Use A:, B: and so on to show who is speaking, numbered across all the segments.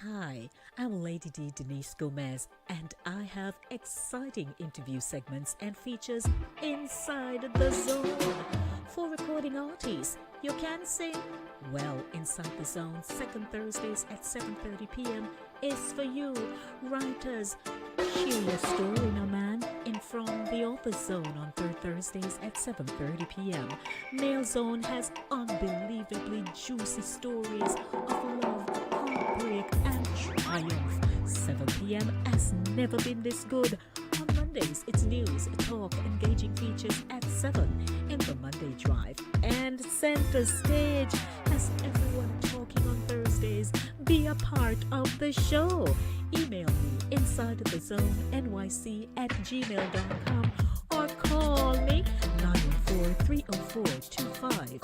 A: Hi, I'm Lady D Denise Gomez, and I have exciting interview segments and features inside the zone. For recording artists, you can sing? Well, Inside the Zone, second Thursdays at 7:30 p.m. is for you. Writers, share your story now, man, in From the Author Zone on third Thursdays at 7:30 p.m. Mail Zone has unbelievably juicy stories of love, heartbreak, and triumph. 7 p.m. has never been this good. On Mondays, it's news, talk, engaging features at 7 in the Monday Drive. And Center Stage has everyone talking on Thursdays. Be a part of the show. Email me insidethezone@gmail.com or call me 914-304-2592.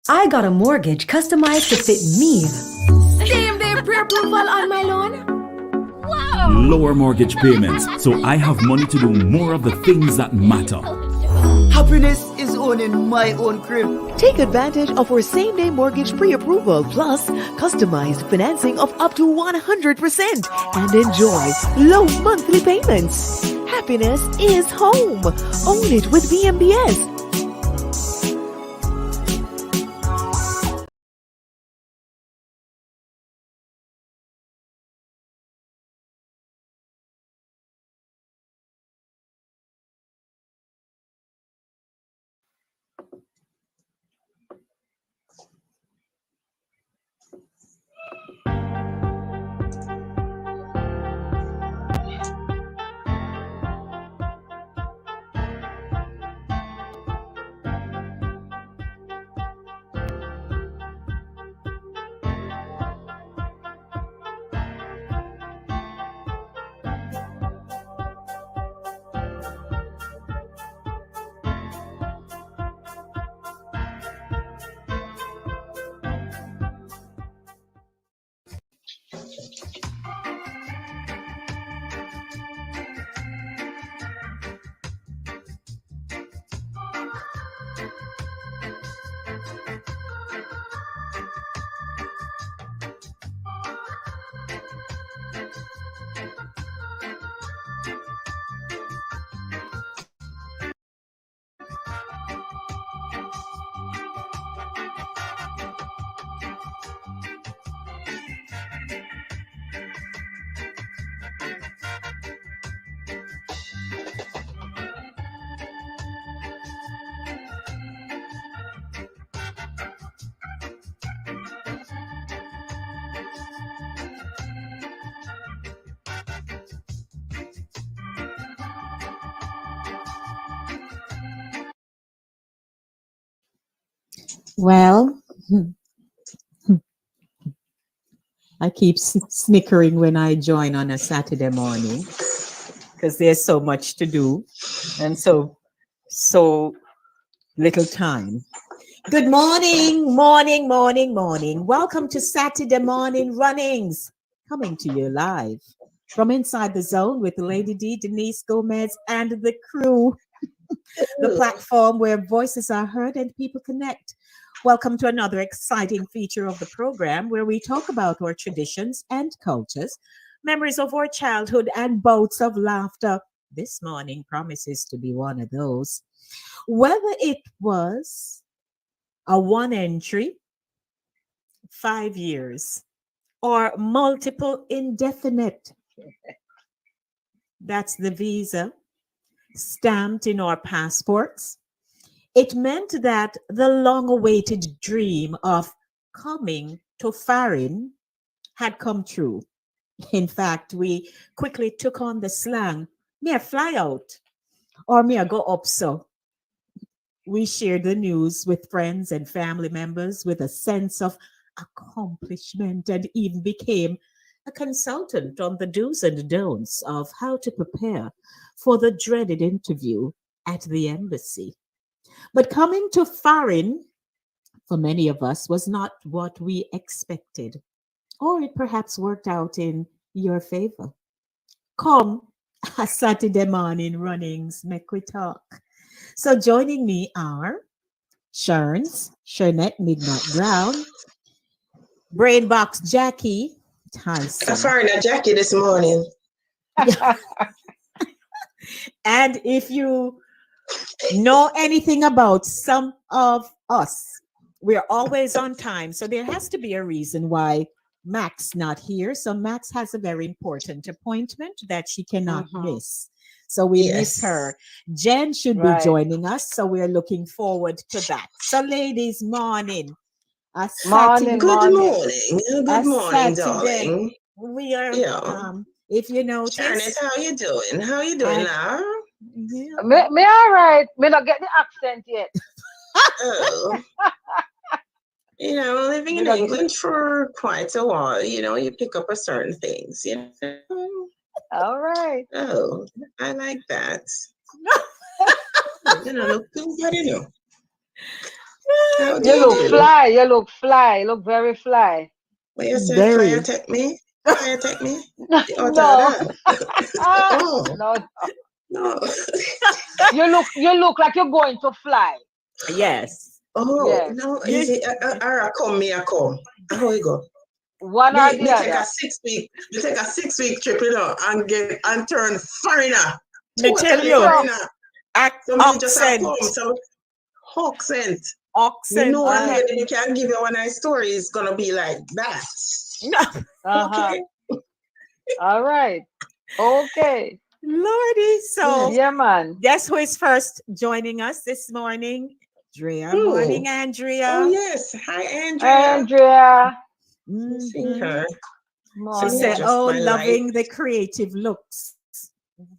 B: I got a mortgage customized to fit me.
C: Same day pre-approval on my loan. Wow!
D: Lower mortgage payments, so I have money to do more of the things that matter.
E: Happiness is owning my own crib.
F: Take advantage of our same-day mortgage pre-approval plus customized financing of up to 100% and enjoy low monthly payments. Happiness is home. Own it with VMBS.
G: Well, I keep snickering when I join on a Saturday morning because there's so much to do and so little time. Good morning, morning. Welcome to Saturday morning runnings, coming to you live from inside the zone with Lady D, Denise Gomez, and the crew. The platform where voices are heard and people connect. Welcome to another exciting feature of the program where we talk about our traditions and cultures, memories of our childhood, and bouts of laughter. This morning promises to be one of those. Whether it was a one entry, 5 years, or multiple indefinite, that's the visa stamped in our passports. It meant that the long-awaited dream of coming to Farin had come true. In fact, we quickly took on the slang, "Me a fly out," or "Me a go up so." We shared the news with friends and family members with a sense of accomplishment and even became a consultant on the do's and don'ts of how to prepare for the dreaded interview at the embassy. But coming to Farin, for many of us, was not what we expected, or it perhaps worked out in your favor. Come, a Saturday morning runnings, make we talk. So joining me are Sherns, Shernette Midnight Brown, Brainbox Jackie,
H: I
G: Tyson.
H: fired a Jackie this morning.
G: And if you know anything about some of us, we're always on time. So there has to be a reason why Max not here. So Max has a very important appointment that she cannot miss. So we miss her. Jen should be joining us. So we're looking forward to that. So ladies, morning.
H: Good morning. Good morning,
G: Saturday.
H: darling.
G: We are,
H: Yeah.
G: if you notice.
H: Janet, how you doing? How you doing now?
G: Yeah.
I: Me all right. Me not get the accent yet.
H: Oh. Living in England for quite a while, you pick up on certain things,
I: All right.
H: Oh, I like that. Look somebody know. How do
I: You look
H: do?
I: fly. You look fly. You look very fly.
H: What you say, fly attack me? Fly attack me?
I: No.
H: Oh,
I: No.
H: no.
I: You look like you're going to fly.
G: Yes.
H: Oh,
I: Yes.
H: no. Is it, I come. How you go?
I: One or the
H: Me take
I: other.
H: a 6 week trip, and turn foreigner.
G: Me tell you.
H: Foreigner. So me just
G: Accent.
H: come, so accent.
G: Accent.
H: You know one lady we can give you one nice story is gonna be like that. Okay.
I: All right. Okay.
G: Lordy. So
I: Yeah, man.
G: guess who is first joining us this morning? Andrea. Morning, Andrea.
H: Oh yes. Hi, Andrea.
I: Andrea.
H: See her.
G: She said, loving the creative looks.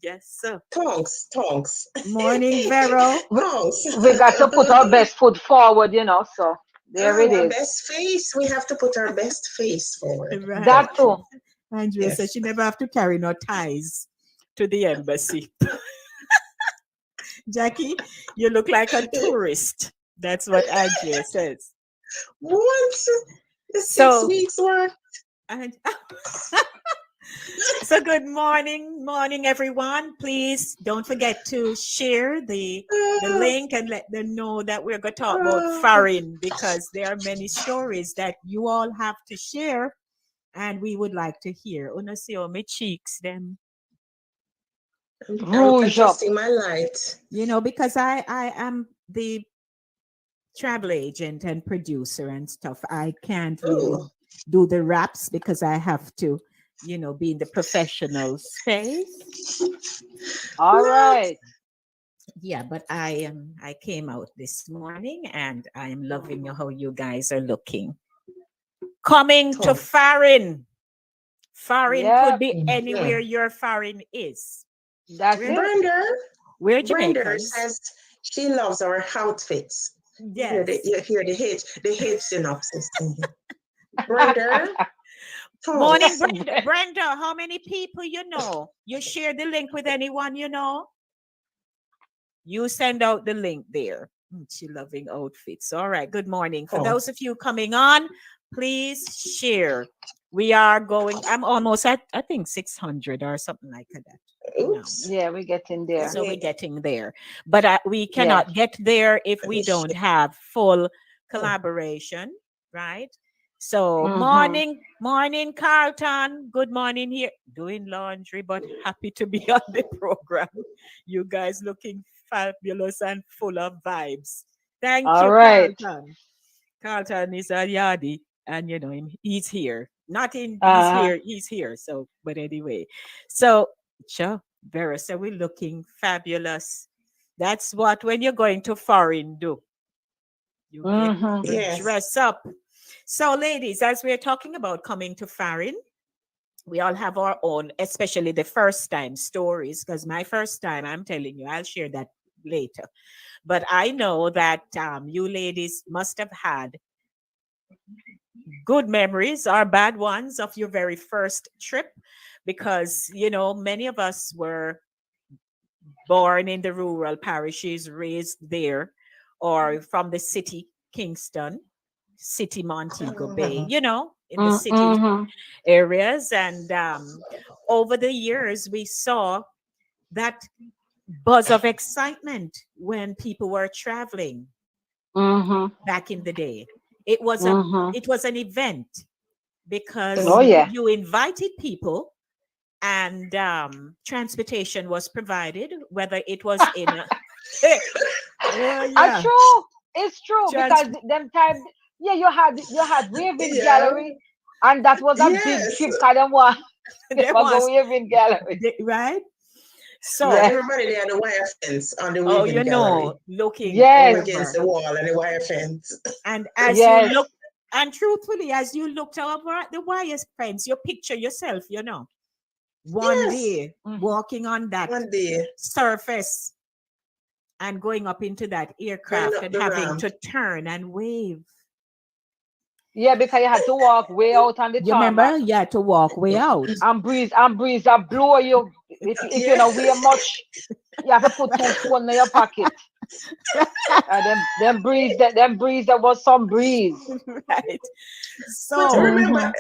G: Yes, sir.
H: Tonks.
G: Morning, Vero.
I: We got to put our best foot forward, so there it
H: our
I: is.
H: best face. We have to put our best face forward.
G: Right.
I: That too.
G: Andrea said she never have to carry no ties to the embassy. Jackie, you look like a tourist. That's what Andrea says.
H: What? 6 weeks worth?
G: So good morning, everyone. Please don't forget to share the link and let them know that we're going to talk about Farin, because there are many stories that you all have to share, and we would like to hear. Una see how my cheeks them.
H: I'm adjusting my light.
G: Because I am the travel agent and producer and stuff. I can't really do the raps because I have to, be in the professional space.
I: All right.
G: Yeah, but I came out this morning and I am loving how you guys are looking. Coming to Farin. Farin could be anywhere your Farin is.
I: That's it.
H: Brenda.
G: We're
H: Brenda
G: Jamaicans.
H: says she loves our outfits.
G: Yes.
H: You hear the H synopsis. Brenda.
G: Morning, Brenda. How many people you know? You share the link with anyone you know? You send out the link there. She loving outfits. All right. Good morning. For those of you coming on, please share. We are going. I'm almost at, I think, 600 or something like that.
H: Oops.
I: Yeah, we're getting there.
G: So we're getting there. But we cannot get there if we don't have full collaboration, right? So morning, Carlton. Good morning here. Doing laundry, but happy to be on the program. You guys looking fabulous and full of vibes. Thank you,
I: right.
G: Carlton. Carlton is a yardie, and he's here. Not in he's here. So, but anyway. So sure, Vera. So we're looking fabulous. That's what when you're going to foreign do. You dress up. So, ladies, as we're talking about coming to Farin, we all have our own, especially the first time stories, because my first time, I'm telling you, I'll share that later. But I know that you ladies must have had good memories or bad ones of your very first trip, because, many of us were born in the rural parishes, raised there, or from the city, Kingston. City Montego Bay, in the city areas. And over the years, we saw that buzz of excitement when people were traveling. back in the day. It was it was an event because you invited people and transportation was provided, whether it was in a
I: true. It's true because them time, you had Raving Gallery, and that was a big trip. Kind of one. They were going Raving Gallery,
G: right? So
H: everybody there had the wire fence on the Raving Gallery,
G: looking
H: against the wall and the wire fence.
G: And as you look, and truthfully, as you looked over at the wire fence, you picture yourself, one day walking on that surface and going up into that aircraft and having to turn and wave.
I: Yeah, because you had to walk way out on the tarmac.
G: You remember? You had to walk way out.
I: And breeze that blow you. If you don't wear much, you have to put 2 phones in your pocket. Them breeze, there was some breeze.
G: Right. So
H: but remember,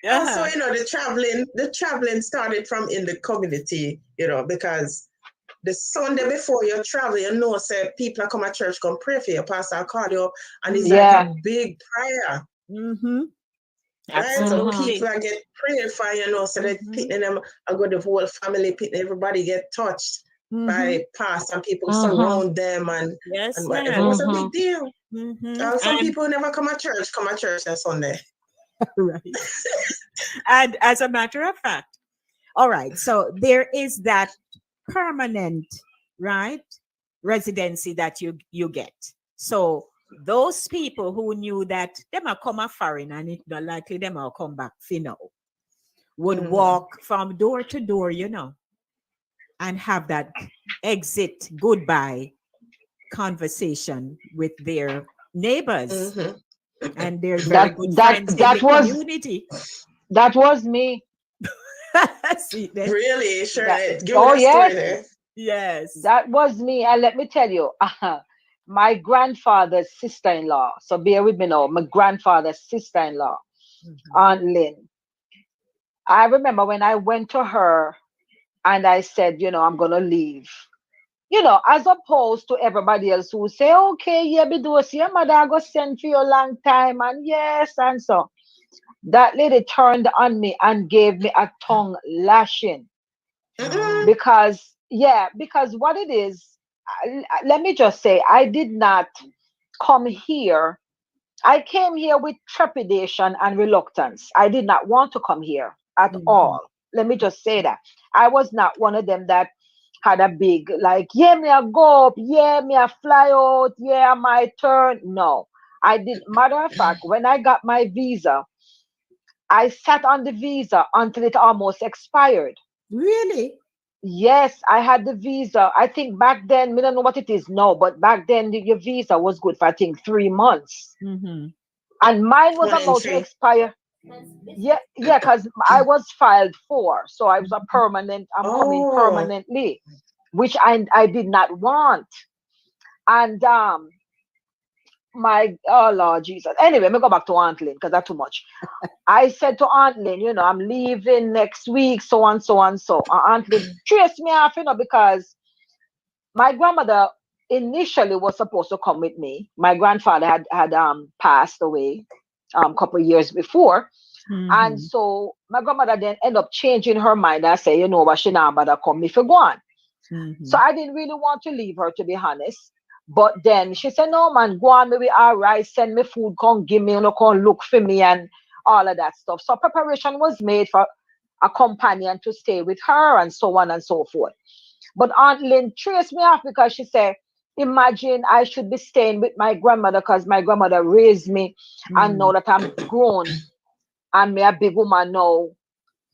H: also, the traveling started from in the community, because the Sunday before you travel, say people are come to church, come pray for you, pastor call you up, and it's like a big prayer. Right? So people are get prayed for, so that picking them, I got the whole family, everybody get touched by pastor, and people surround them, and it was a big deal. Some people never come to church on Sunday.
G: Right. And as a matter of fact, all right, so there is that permanent, right, residency that you get. So those people who knew that them are come a Farin and it's not likely them will come back, would walk from door to door, and have that exit goodbye conversation with their neighbors and their very good friends in the community.
I: That was me.
H: See, really? Sure.
G: Yes.
I: That was me. And let me tell you, my grandfather's sister-in-law. So bear with me now. My grandfather's sister-in-law, Aunt Lynn. I remember when I went to her and I said, I'm going to leave. As opposed to everybody else who say, okay, your mother go send for you a long time. And yes, and so. That lady turned on me and gave me a tongue lashing. Because what it is, let me just say, I did not come here. I came here with trepidation and reluctance. I did not want to come here at all. Let me just say that. I was not one of them that had a big, like, me I go up, me I fly out, my turn. No, I did. Matter of fact, when I got my visa, I sat on the visa until it almost expired.
G: Really?
I: Yes, I had the visa. I think back then, we don't know what it is now, but back then your visa was good for, I think, 3 months. And mine was about to expire. Yeah, because I was filed 4. So I was a permanent, I'm coming permanently, which I did not want. And oh Lord Jesus. Anyway, let me go back to Aunt Lynn because that's too much. I said to Aunt Lynn, I'm leaving next week, so on, so on, so. Aunt Lynn chased me off, because my grandmother initially was supposed to come with me. My grandfather had passed away a couple of years before. And so my grandmother then ended up changing her mind and say, what, she now better come if you go on. So I didn't really want to leave her, to be honest. But then she said, no, man, go on, maybe all right, send me food, come give me, come look for me and all of that stuff. So preparation was made for a companion to stay with her and so on and so forth. But Aunt Lynn traced me off because she said, imagine I should be staying with my grandmother because my grandmother raised me and know that I'm grown and me a big woman now.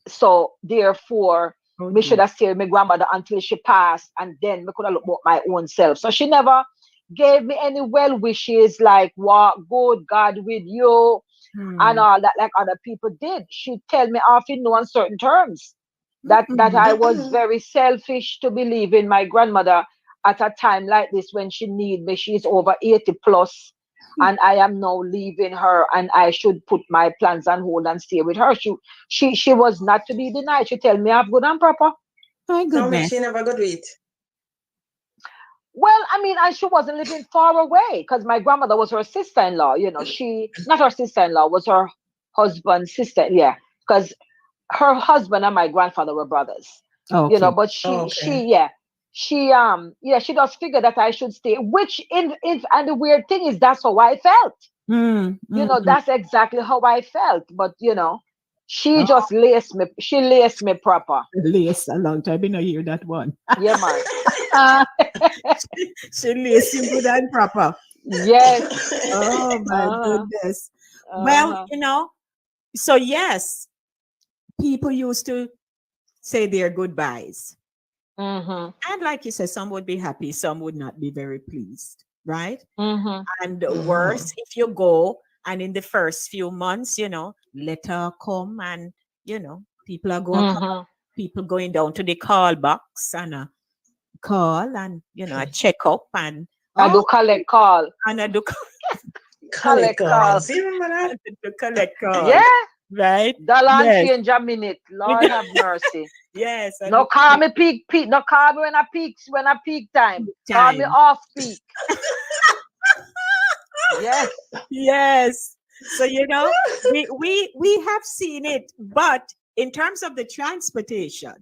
I: So therefore, me should have stayed with my grandmother until she passed and then me could have looked at my own self. So she never gave me any well wishes like what good God with you and all that like other people did. She'd tell me off in no uncertain terms that I was very selfish to believe in my grandmother at a time like this when she need me. She's over 80 plus and I am now leaving her and I should put my plans on hold and stay with her. She was not to be denied. She tell me I'm good and proper.
G: My goodness.
H: She never got with.
I: Well, I mean, and she wasn't living far away because my grandmother was her sister-in-law. You know, she not her sister-in-law, was her husband's sister. Yeah, because her husband and my grandfather were brothers. You know,
G: Okay.
I: but she does figure that I should stay. Which and the weird thing is that's how I felt. You know, that's exactly how I felt. But you know, she just laced me. She laced me proper.
G: Lace a long time. I didn't hear that one.
I: Yeah, man.
G: She laced you good and proper.
I: Yes.
G: Oh my goodness. Well, you know, so yes, people used to say their goodbyes. And like you said, some would be happy, some would not be very pleased, right? And worse, if you go and in the first few months, you know, letter come and, you know, people are going, people going down to the call box and call and, you know, a check up and
I: I do collect call.
G: And I do
I: collect call.
H: See, remember that?
G: Collect call.
I: Yeah.
G: Right?
I: Dollar and
G: Yes.
I: change a minute. Lord have mercy.
G: Yes.
I: No call me peak. No call me when I peak time. Call me off peak. Yes.
G: Yes. So you know, we have seen it, but in terms of the transportation,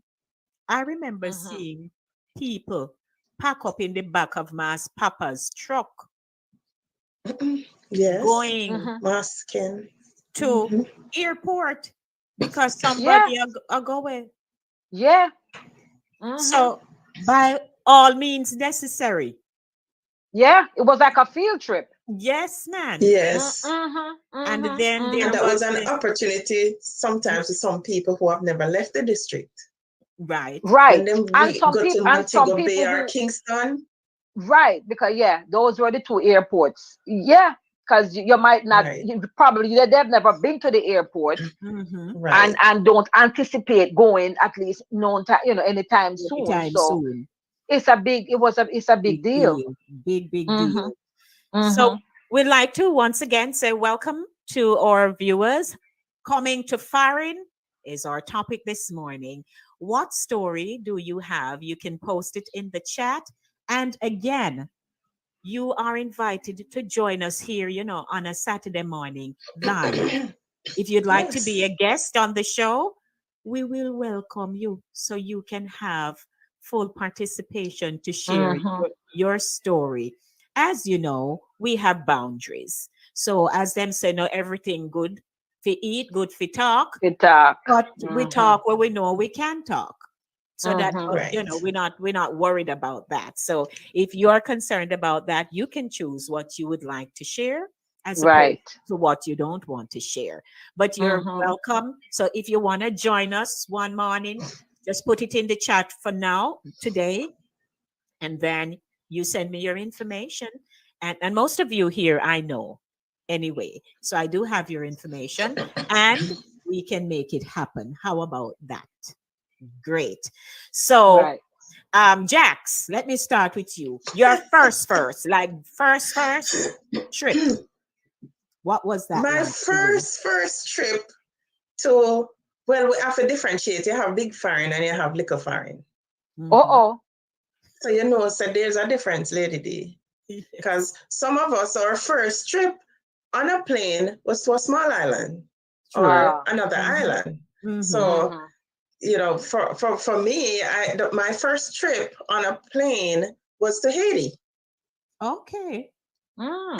G: I remember seeing people pack up in the back of Mass Papa's truck.
H: Yes.
G: Going
H: masking
G: to airport because somebody are going.
I: Yeah.
G: So by all means necessary.
I: Yeah, it was like a field trip.
G: Yes, man.
H: Yes.
G: And then there
H: and that was an opportunity sometimes to some people who have never left the district.
G: Right.
I: Right.
H: And then
I: And some
H: go
I: people
H: to Montego Bay or Kingston.
I: Right, because those were the two airports. Yeah, because you might not, probably they've never been to the airport, and don't anticipate going at least anytime soon. So it's a big deal.
G: Big deal. So we'd like to once again say welcome to our viewers. Coming to Farin is our topic this morning. What story do you have? You can post it in the chat. And again, you are invited to join us here, you know, on a Saturday morning live. If you'd like to be a guest on the show, we will welcome you so you can have full participation to share your story. As you know, we have boundaries. So as them say, no, everything good for eat, good for talk. But we talk where we know we can talk. So that you know, we're not worried about that. So if you're concerned about that, you can choose what you would like to share as opposed to what you don't want to share. But you're welcome. So if you want to join us one morning, just put it in the chat for now, today, and then you send me your information. And most of you here I know anyway. So I do have your information and we can make it happen. How about that? Great. So, Jax, let me start with you. Your first trip. What was that?
H: My first trip to, well, we have to differentiate. You have big Farin and you have little Farin.
I: So
H: you know, so there's a difference, Lady D. Because some of us, our first trip on a plane was to a small island or another island. So you know, for me, my first trip on a plane was to Haiti.
G: Okay.
H: My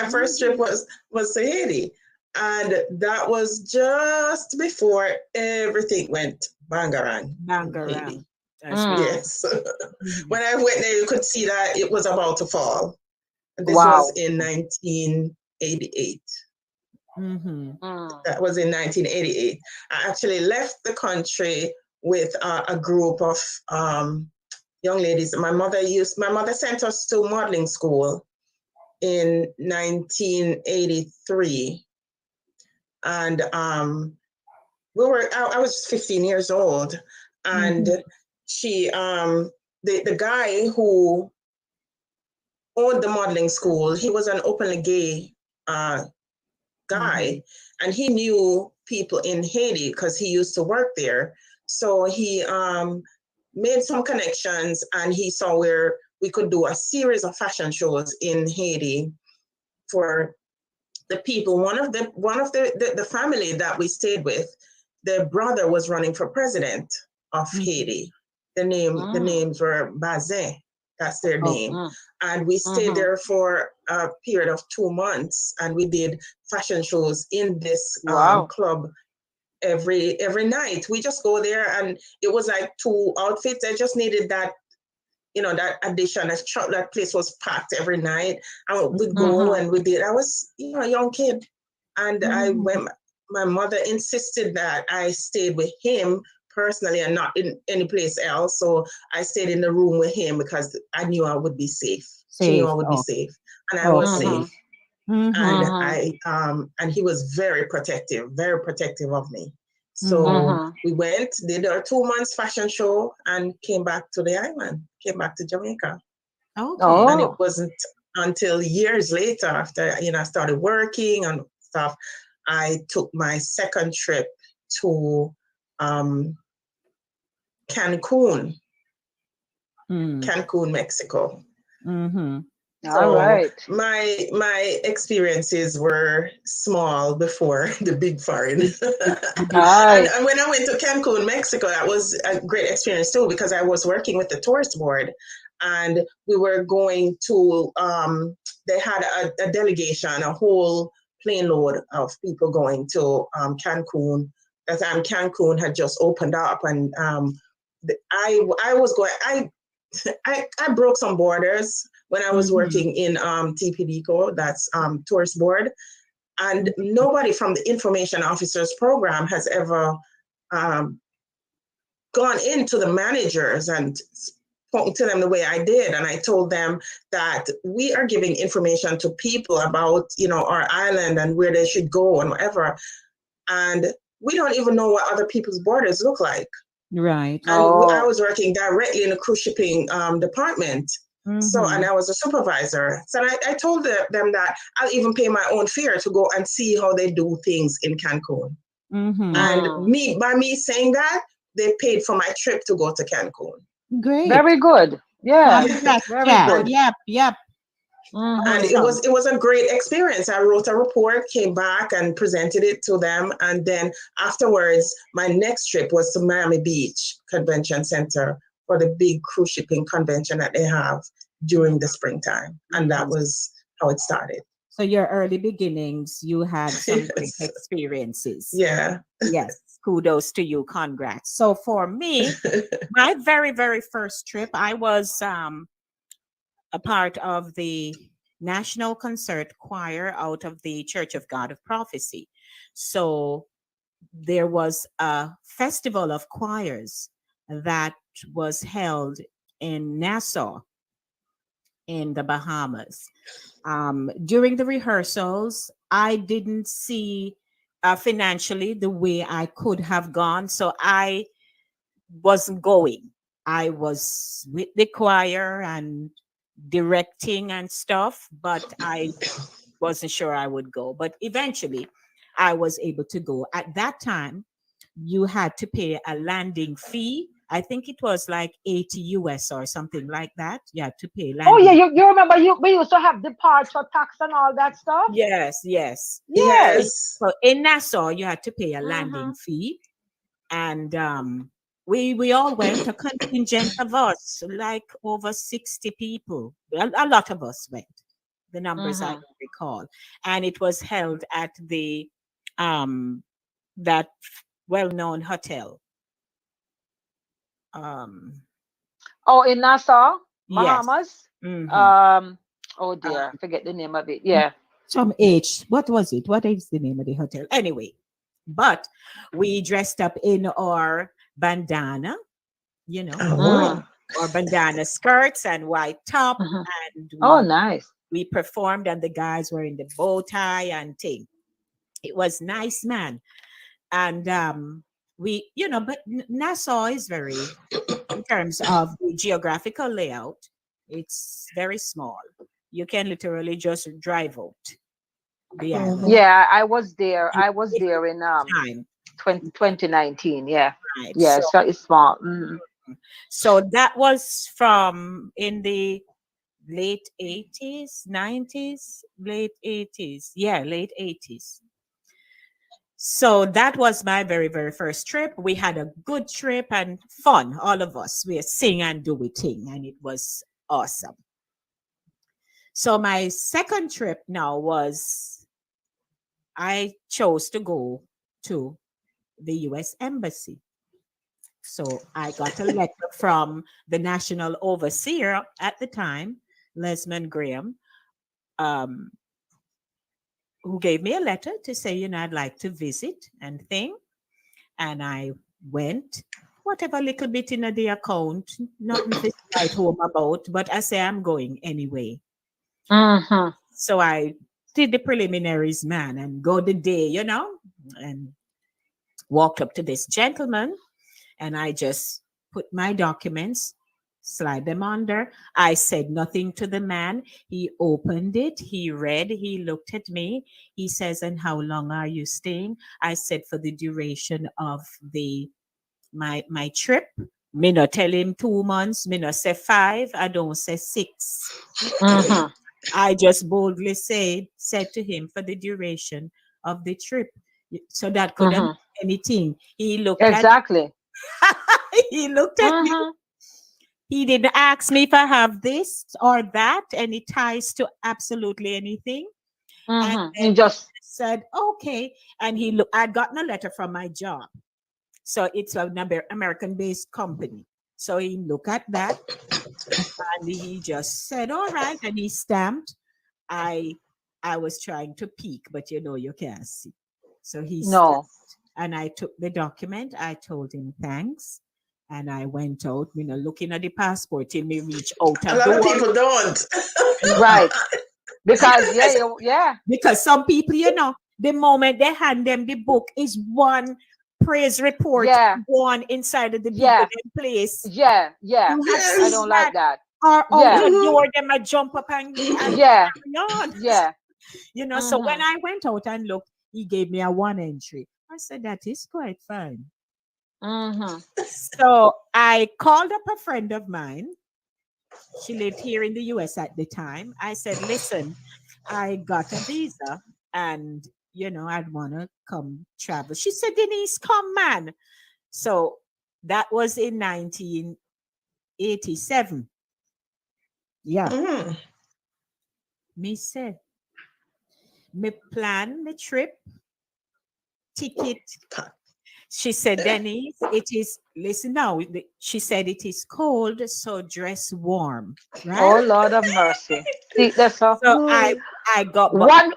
H: first trip was to Haiti. And that was just before everything went bangarang.
G: Bangarang.
H: Yes. When I went there, you could see that it was about to fall. This was in 1988. That was in 1988. I actually left the country with a group of young ladies. My mother sent us to modeling school in 1983, and I was 15 years old, and she the guy who owned the modeling school, he was an openly gay guy, and he knew people in Haiti because he used to work there. So he made some connections, and he saw where we could do a series of fashion shows in Haiti for the people. One of the family that we stayed with, their brother was running for president of Haiti. The names were Bazin. That's their name. And we stayed there for a period of 2 months, and we did fashion shows in this club every night. We just go there, and it was like 2 outfits. I just needed that, that addition. That place was packed every night. And we'd go and we did. I was, a young kid, and I went. My mother insisted that I stayed with him personally and not in any place else. So I stayed in the room with him because I knew I would be safe. She knew I would be safe, and I was safe. And and he was very protective of me. So we went, did our 2 months fashion show, and came back to the island, came back to Jamaica. And it wasn't until years later, after I started working and stuff, I took my second trip to Cancun, Mexico.
I: All right.
H: My experiences were small before the big Farin. And when I went to Cancun, Mexico, that was a great experience too, because I was working with the tourist board, and we were going to, they had a delegation, a whole plane load of people going to Cancun. At the time, Cancun had just opened up, and I broke some borders when I was working in TPDCO, that's tourist board, and nobody from the information officers program has ever gone into the managers and spoken to them the way I did. And I told them that we are giving information to people about, our island and where they should go and whatever. And we don't even know what other people's borders look like.
G: Right.
H: And I was working directly in the cruise shipping department. So, and I was a supervisor. So I told them that I'll even pay my own fare to go and see how they do things in Cancun. And by me saying that, they paid for my trip to go to Cancun.
G: Great.
I: Very good. Yeah.
G: Very good. Yep.
H: And it was a great experience. I wrote a report, came back and presented it to them. And then afterwards, my next trip was to Miami Beach Convention Center for the big cruise shipping convention that they have during the springtime. And that was how it started.
G: So your early beginnings, you had some great experiences.
H: Yeah.
G: Yes. Kudos to you. Congrats. So for me, my very, very first trip, I was a part of the National Concert Choir out of the Church of God of Prophecy. So there was a festival of choirs that was held in Nassau in the Bahamas. During the rehearsals, I didn't see financially the way I could have gone, so I wasn't going. I was with the choir and directing and stuff, but I wasn't sure I would go. But eventually I was able to go. At that time, you had to pay a landing fee. I think it was like $80 US or something like that. You had to pay landing.
I: Oh yeah, you remember we used to have departure tax and all that stuff?
G: Yes. So in Nassau, you had to pay a landing fee. And we all went, a contingent of us, like over 60 people. A lot of us went. The numbers I don't recall. And it was held at the that well-known hotel.
I: In Nassau, Bahamas.
G: Yes.
I: Oh dear, forget the name of it. Yeah.
G: Some H. What was it? What is the name of the hotel? Anyway, but we dressed up in our bandana, our bandana skirts and white top. And
I: nice.
G: We performed, and the guys were in the bow tie and thing. It was nice, man. And but Nassau is very, in terms of the geographical layout, it's very small. You can literally just drive out the island.
I: Yeah, I was there in 2019. Yeah.
G: Right.
I: Yeah, so it's small.
G: So that was from in the late 80s, 90s, late 80s. Yeah, late 80s. So that was my very, very first trip. We had a good trip and fun, all of us. We sing and do we thing, and it was awesome. So my second trip now was I chose to go to the US Embassy. So I got a letter from the national overseer at the time, Lesmond Graham, who gave me a letter to say, you know, I'd like to visit and thing. And I went, whatever little bit in the account, nothing to write home about, but I say I'm going anyway. So I did the preliminaries, man, and go the day, you know, and walked up to this gentleman, and I just put my documents, slide them under. I said nothing to the man. He opened it, he read, he looked at me. He says, and how long are you staying? I said, for the duration of my trip. Me not tell him 2 months, me not say 5, I don't say 6. I just boldly said to him, for the duration of the trip. So that could have been anything. He looked
I: exactly.
G: He looked at me. He didn't ask me if I have this or that, any ties to absolutely anything. And
I: He just
G: said, okay. And he looked, I'd gotten a letter from my job. So it's an American-based company. So he looked at that and he just said, all right. And he stamped. I was trying to peek, but you know, you can't see. So he stamped. And I took the document. I told him thanks. And I went out, you know, looking at the passport till me reach out.
H: A lot of people don't.
I: Right. Because, yeah.
G: Because some people, you know, the moment they hand them the book is one praise report, one inside of the people place.
I: Yeah. I don't like that.
G: Or out the door, them a jump up and carry on.
I: Yeah.
G: You know, so when I went out and looked, he gave me a 1 entry. I said, that is quite fine. So I called up a friend of mine. She lived here in the US at the time. I said, listen, I got a visa and, you know, I'd want to come travel. She said, Denise, come, man. So that was in 1987. Yeah. Me said, me plan the trip, ticket. She said, Denise, it is, listen now, she said it is cold, so dress warm. Right?
I: Oh, Lord of mercy. See, that's so
G: I got
I: what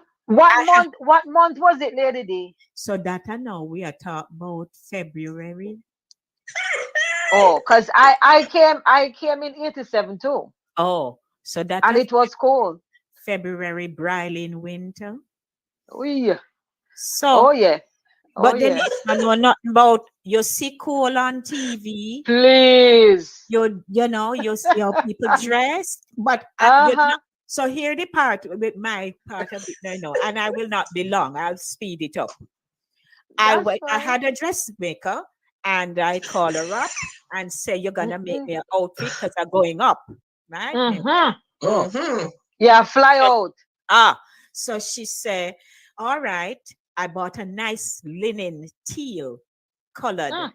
I: month was it, Lady D?
G: So that I know we are talking about February.
I: Oh, because I came in 87 too.
G: Oh, so that
I: and it was cold.
G: February, brilliant winter.
I: Oh yeah.
G: So
I: yeah.
G: But then I know nothing about you see cool on TV.
I: Please.
G: You know, you see how people dress. But you know, so here the part with my part of it, I know, and I will not be long. I'll speed it up. I had a dressmaker and I call her up and say, you're gonna make me an outfit because I'm going up. Right?
I: Yeah, fly out.
G: So she said, all right. I bought a nice linen teal colored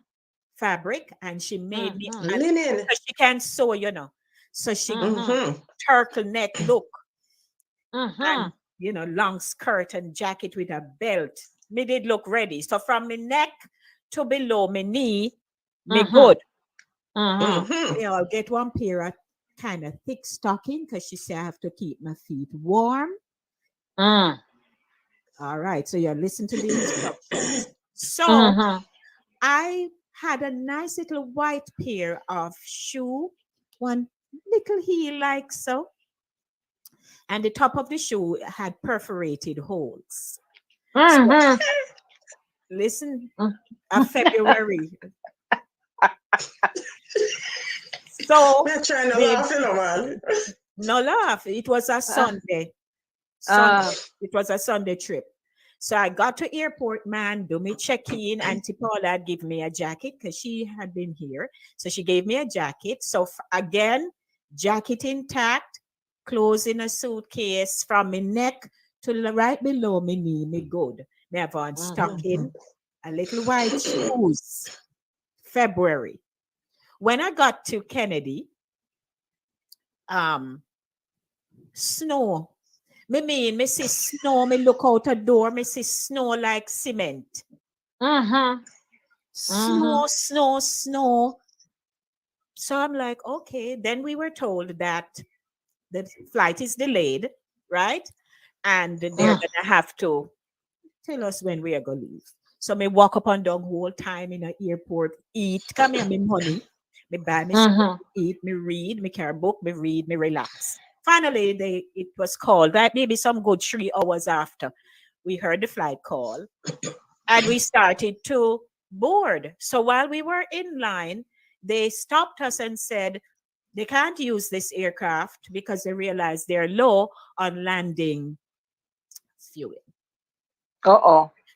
G: fabric and she made me
H: linen
G: because she can sew, you know. So she turtleneck look and, you know, long skirt and jacket with a belt. Me did look ready. So from the neck to below my knee, me good. I'll get one pair of kind of thick stocking because she said I have to keep my feet warm. All right, so you listen to the instructions. So I had a nice little white pair of shoe, one little heel like so, and the top of the shoe had perforated holes. So, listen, February. So
H: I'm trying to laugh, you know, man.
G: No laugh. It was a Sunday. It was a Sunday trip. So I got to airport, man, do me check-in. Auntie Paula had given me a jacket because she had been here. So she gave me a jacket. So again, jacket intact, clothes in a suitcase from my neck to right below my knee, me good. Me have on stocking, a little white shoes. February. When I got to Kennedy, snow. Me see snow, me look out a door, me see snow like cement. Snow. So I'm like, okay. Then we were told that the flight is delayed, right? And they're gonna have to tell us when we are gonna leave. So me walk up and down whole time in the airport, eat, come here, me money, me buy me stuff, eat, me read, me carry book, me read, me relax. Finally, it was called, right? Maybe some good 3 hours after we heard the flight call, and we started to board. So while we were in line, they stopped us and said they can't use this aircraft because they realized they're low on landing fuel.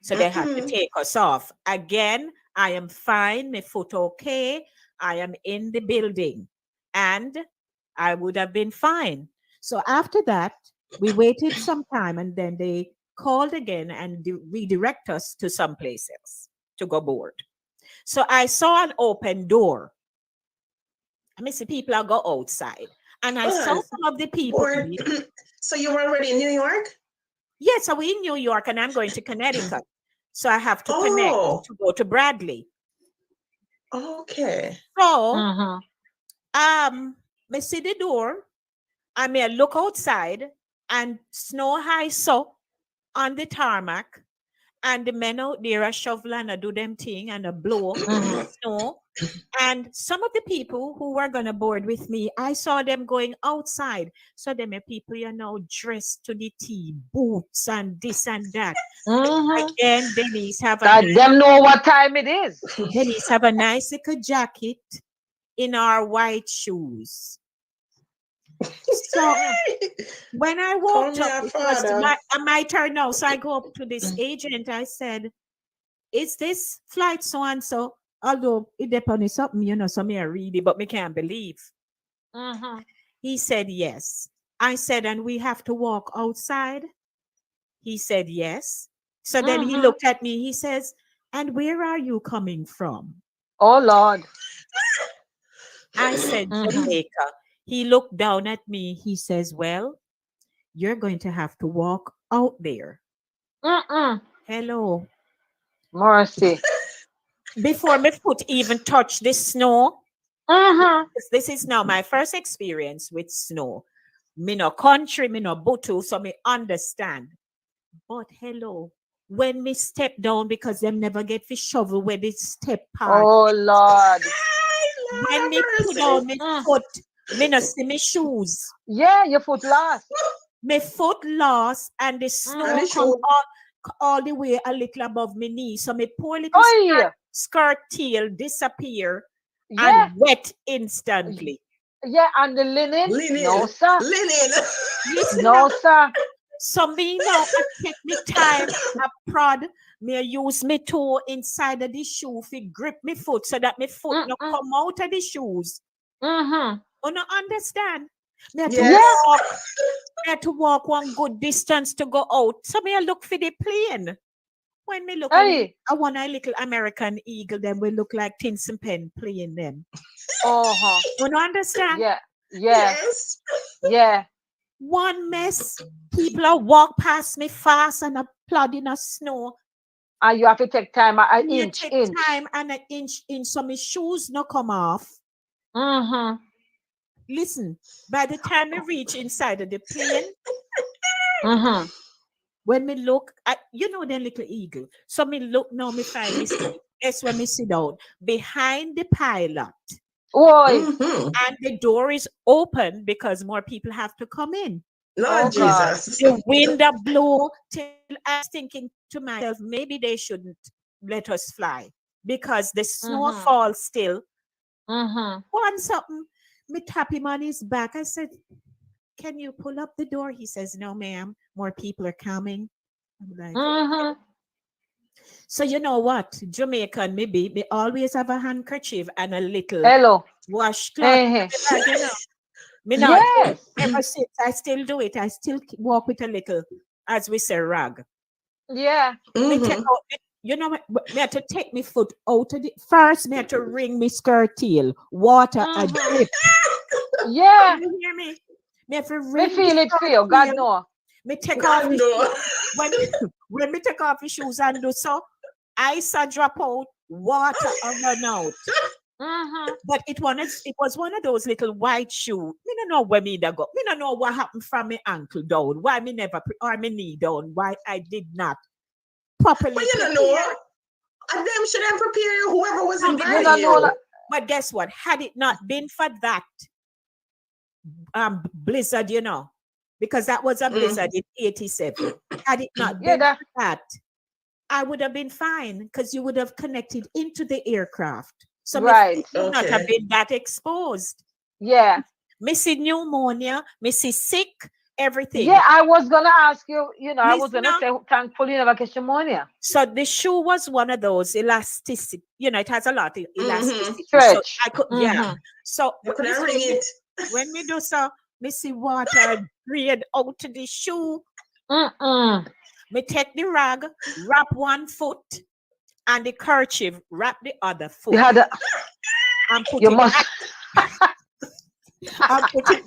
G: So they have to take us off. Again, I am fine, my foot okay. I am in the building and I would have been fine. So after that, we waited some time and then they called again and redirect us to some places to go board. So I saw an open door. I see people are go outside. And I saw some of the people.
H: So you were already in New York?
G: Yes, so we're in New York and I'm going to Connecticut. So I have to connect to go to Bradley.
H: Okay.
G: So I see the door. I may look outside and snow high so on the tarmac. And the men out there are shoveling and do them thing and a blow snow. And some of the people who were going to board with me, I saw them going outside. So them are people, dressed to the T, boots and this and that. Again, Denise have
I: them know what time it is.
G: Denise have a nice little jacket in our white shoes. So when I walked up, it was my turn now. So I go up to this agent. I said, "Is this flight so and so?" Although it depends on something, so me I read it, but me can't believe. He said yes. I said, "And we have to walk outside?" He said yes. So then he looked at me. He says, "And where are you coming from?"
I: Oh Lord.
G: I said, "Jamaica." He looked down at me. He says, "Well, you're going to have to walk out there." Hello.
I: Mercy.
G: Before my foot even touched the snow. This is now my first experience with snow. Me no country, me no butu, so me understand. But hello, when me step down, because them never get fish shovel where they step part.
I: Oh Lord.
G: When me put down my foot, me no see me shoes.
I: Yeah, your foot lost.
G: My foot lost and the snow come all the way a little above my knee. So my poor little skirt tail disappear and wet instantly.
I: Yeah, and the linen. No, sir.
H: Linen.
I: No, sir.
G: So me now I take me time, I prod, me use me toe inside of the shoe to grip me foot so that my foot no come out of the shoes. You no understand? Me have to walk one good distance to go out. So me I look for the plane. When me look, I want a little American eagle. Them will look like Tinson Pen playing them. You no understand?
I: Yeah. Yes. Yeah.
G: One mess. People are walk past me fast and a plod in a snow.
I: And you have to take time, an inch.
G: Time and an inch. So my shoes no come off. Listen, by the time I reach inside of the plane, when me look at, the little eagle. So me look now, me find me seat. That's when me sit down behind the pilot. And the door is open because more people have to come in.
H: Lord Jesus.
G: The wind blow till I was thinking to myself, maybe they shouldn't let us fly because the snow falls still. One something, me tap him on his back. I said, "Can you pull up the door?" He says, "No, ma'am. More people are coming." I'm like, So you know what? Jamaican, me always have a handkerchief and a little washcloth. Me not
I: Yes.
G: ever since. I still do it. I still walk with a little, as we say, rag.
I: Yeah.
G: Me take out, you know, me have to take my foot out of the first. Me have to wring my skirt tail, water a drip.
I: Yeah.
G: You hear me? Me have to
I: Me
G: wring
I: feel
G: the
I: it
G: skirt
I: feel. God
G: tail.
I: know.
G: Me take
H: God
G: off the
H: no.
G: shoes. When me take off the shoes and do so, ice a drop out, water a run out. But it was one of those little white shoes. Me don't know where me da go. Me don't know what happened from my ankle down. Why me never or my knee down. Why I did not properly.
H: But you don't know. And them should have prepared you, whoever was inviting
I: You don't know
H: you.
I: that.
G: But guess what? Had it not been for that blizzard, you know, because that was a blizzard in 87. Had it not been for that, I would have been fine because you would have connected into the aircraft. So
I: Right.
G: would not have been that exposed.
I: Yeah.
G: Missy pneumonia, Missy sick, everything.
I: Yeah, I was gonna ask you, I was
G: Listen
I: gonna say thankfully you never catch pneumonia.
G: So the shoe was one of those elasticity, it has a lot of elasticity.
I: Stretch.
G: So I could, So
H: you could ring it.
G: When we do so, Missy water drain out to the shoe. Me take the rag, wrap one foot, and the kerchief, wrap the other foot.
I: You had a,
G: and put
I: you
G: it
I: must.
G: and put it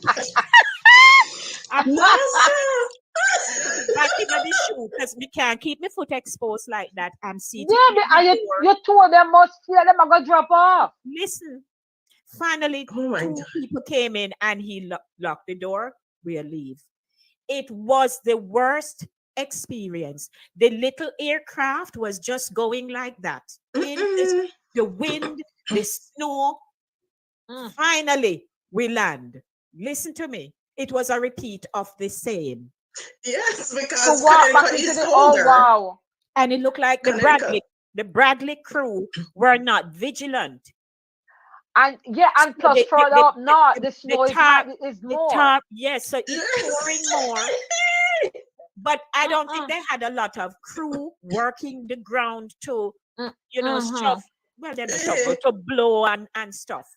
G: back in the shoe because we can't keep my foot exposed like that. I'm seated.
I: Yeah, you two of them must fear them are gonna drop off.
G: Listen, finally, two people came in and he locked the door. We'll leave. It was the worst experience. The little aircraft was just going like that. In the wind, the snow. Finally, we land. Listen to me. It was a repeat of the same.
H: Yes, because
I: so oh wow.
G: And it looked like the Bradley crew were not vigilant.
I: And and plus further up north, the snow is more.
G: Yes, so it's pouring more. But I don't think they had a lot of crew working the ground to, stuff. Well, they're not to blow and stuff.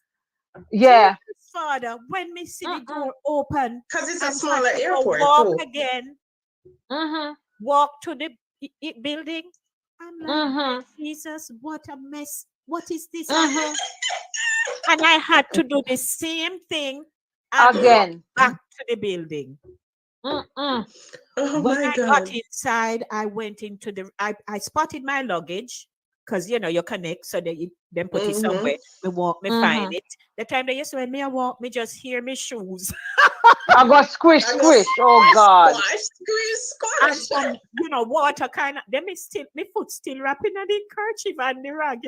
I: Yeah.
G: Father, when me see the door open,
H: because it's a smaller airport.
G: Walk again. Walk to the building. I'm like, Jesus, what a mess! What is this? And I had to do the same thing
I: again.
G: Back to the building. When I got inside, I went into I spotted my luggage because you connect so that you then put it somewhere. Me walk, me find it. The time they used to when me I walk, me just hear me shoes.
I: I got squish. Oh God!
G: Squish. And water kind of. Then me foot still wrapping on the kerchief and the rag.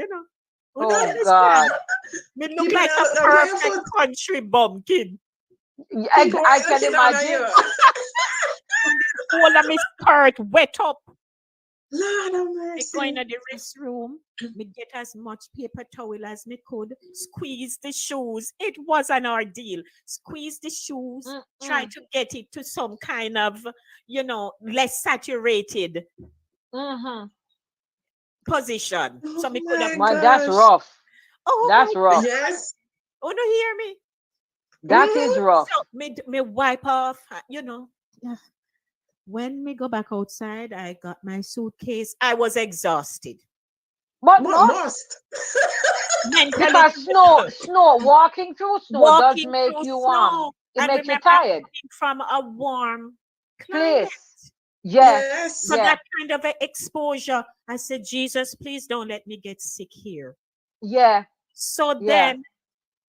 I: Oh God!
G: Me look like a perfect country bumpkin.
I: I can imagine.
G: All of my skirt wet up.
H: Lord have mercy.
G: Going to the restroom, me get as much paper towel as me could, squeeze the shoes. It was an ordeal. Squeeze the shoes, try to get it to some kind of, less saturated position. So me could have.
I: That's rough.
G: Oh,
I: that's rough.
H: Yes.
G: Oh, no, hear me.
I: That is rough.
G: So me wipe off, When we go back outside, I got my suitcase. I was exhausted.
I: But must. Because snow, walking through snow does make you warm. It makes you tired.
G: From a warm place.
I: Yes.
G: So that kind of exposure, I said, Jesus, please don't let me get sick here.
I: Yeah.
G: So then,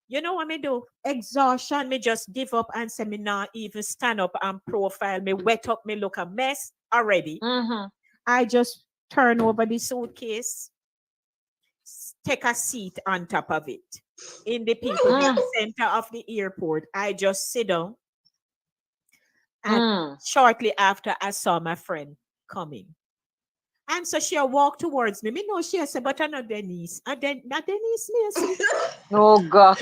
G: you know what me do? Exhaustion, me just give up and say me not even stand up and profile. Me wet up, me look a mess already. I just turn over the suitcase, take a seat on top of it. In the people in the center of the airport, I just sit down. And shortly after, I saw my friend coming. And so she walked towards me. Me know she said, but I'm not Denise. Not Denise, me.
I: Oh, God.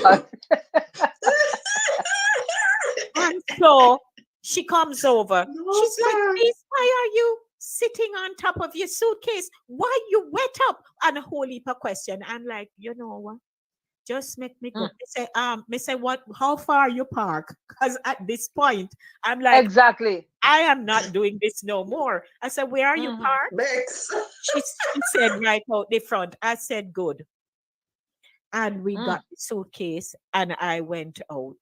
G: And so she comes over. She's like, please, why are you sitting on top of your suitcase? Why you wet up? And a whole heap of question. I'm like, you know what? just make me go. Me say, what? How far you park? Because at this point, I'm like,
I: exactly.
G: I am not doing this no more. I said, where are you parked? She said, right out the front. I said, good. And we got the suitcase, and I went out.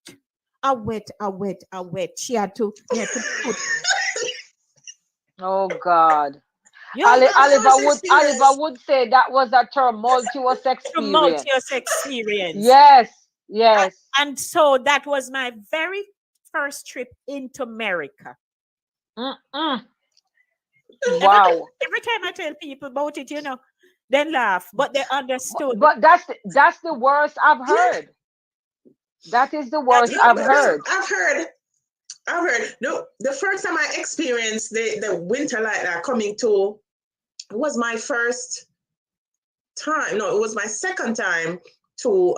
G: I wet. She had to put.
I: Oh God.
G: Yeah,
I: Oliver would say that was a tumultuous experience.
G: Yes.
I: Yes.
G: And so that was my very first trip into America.
I: Wow.
G: Every time I tell people about it, they laugh, but they understood.
I: But that's the worst I've heard. That is the worst I've heard.
H: I've heard. No, the first time I experienced the winter like that coming to, it was my first time. No, it was my second time to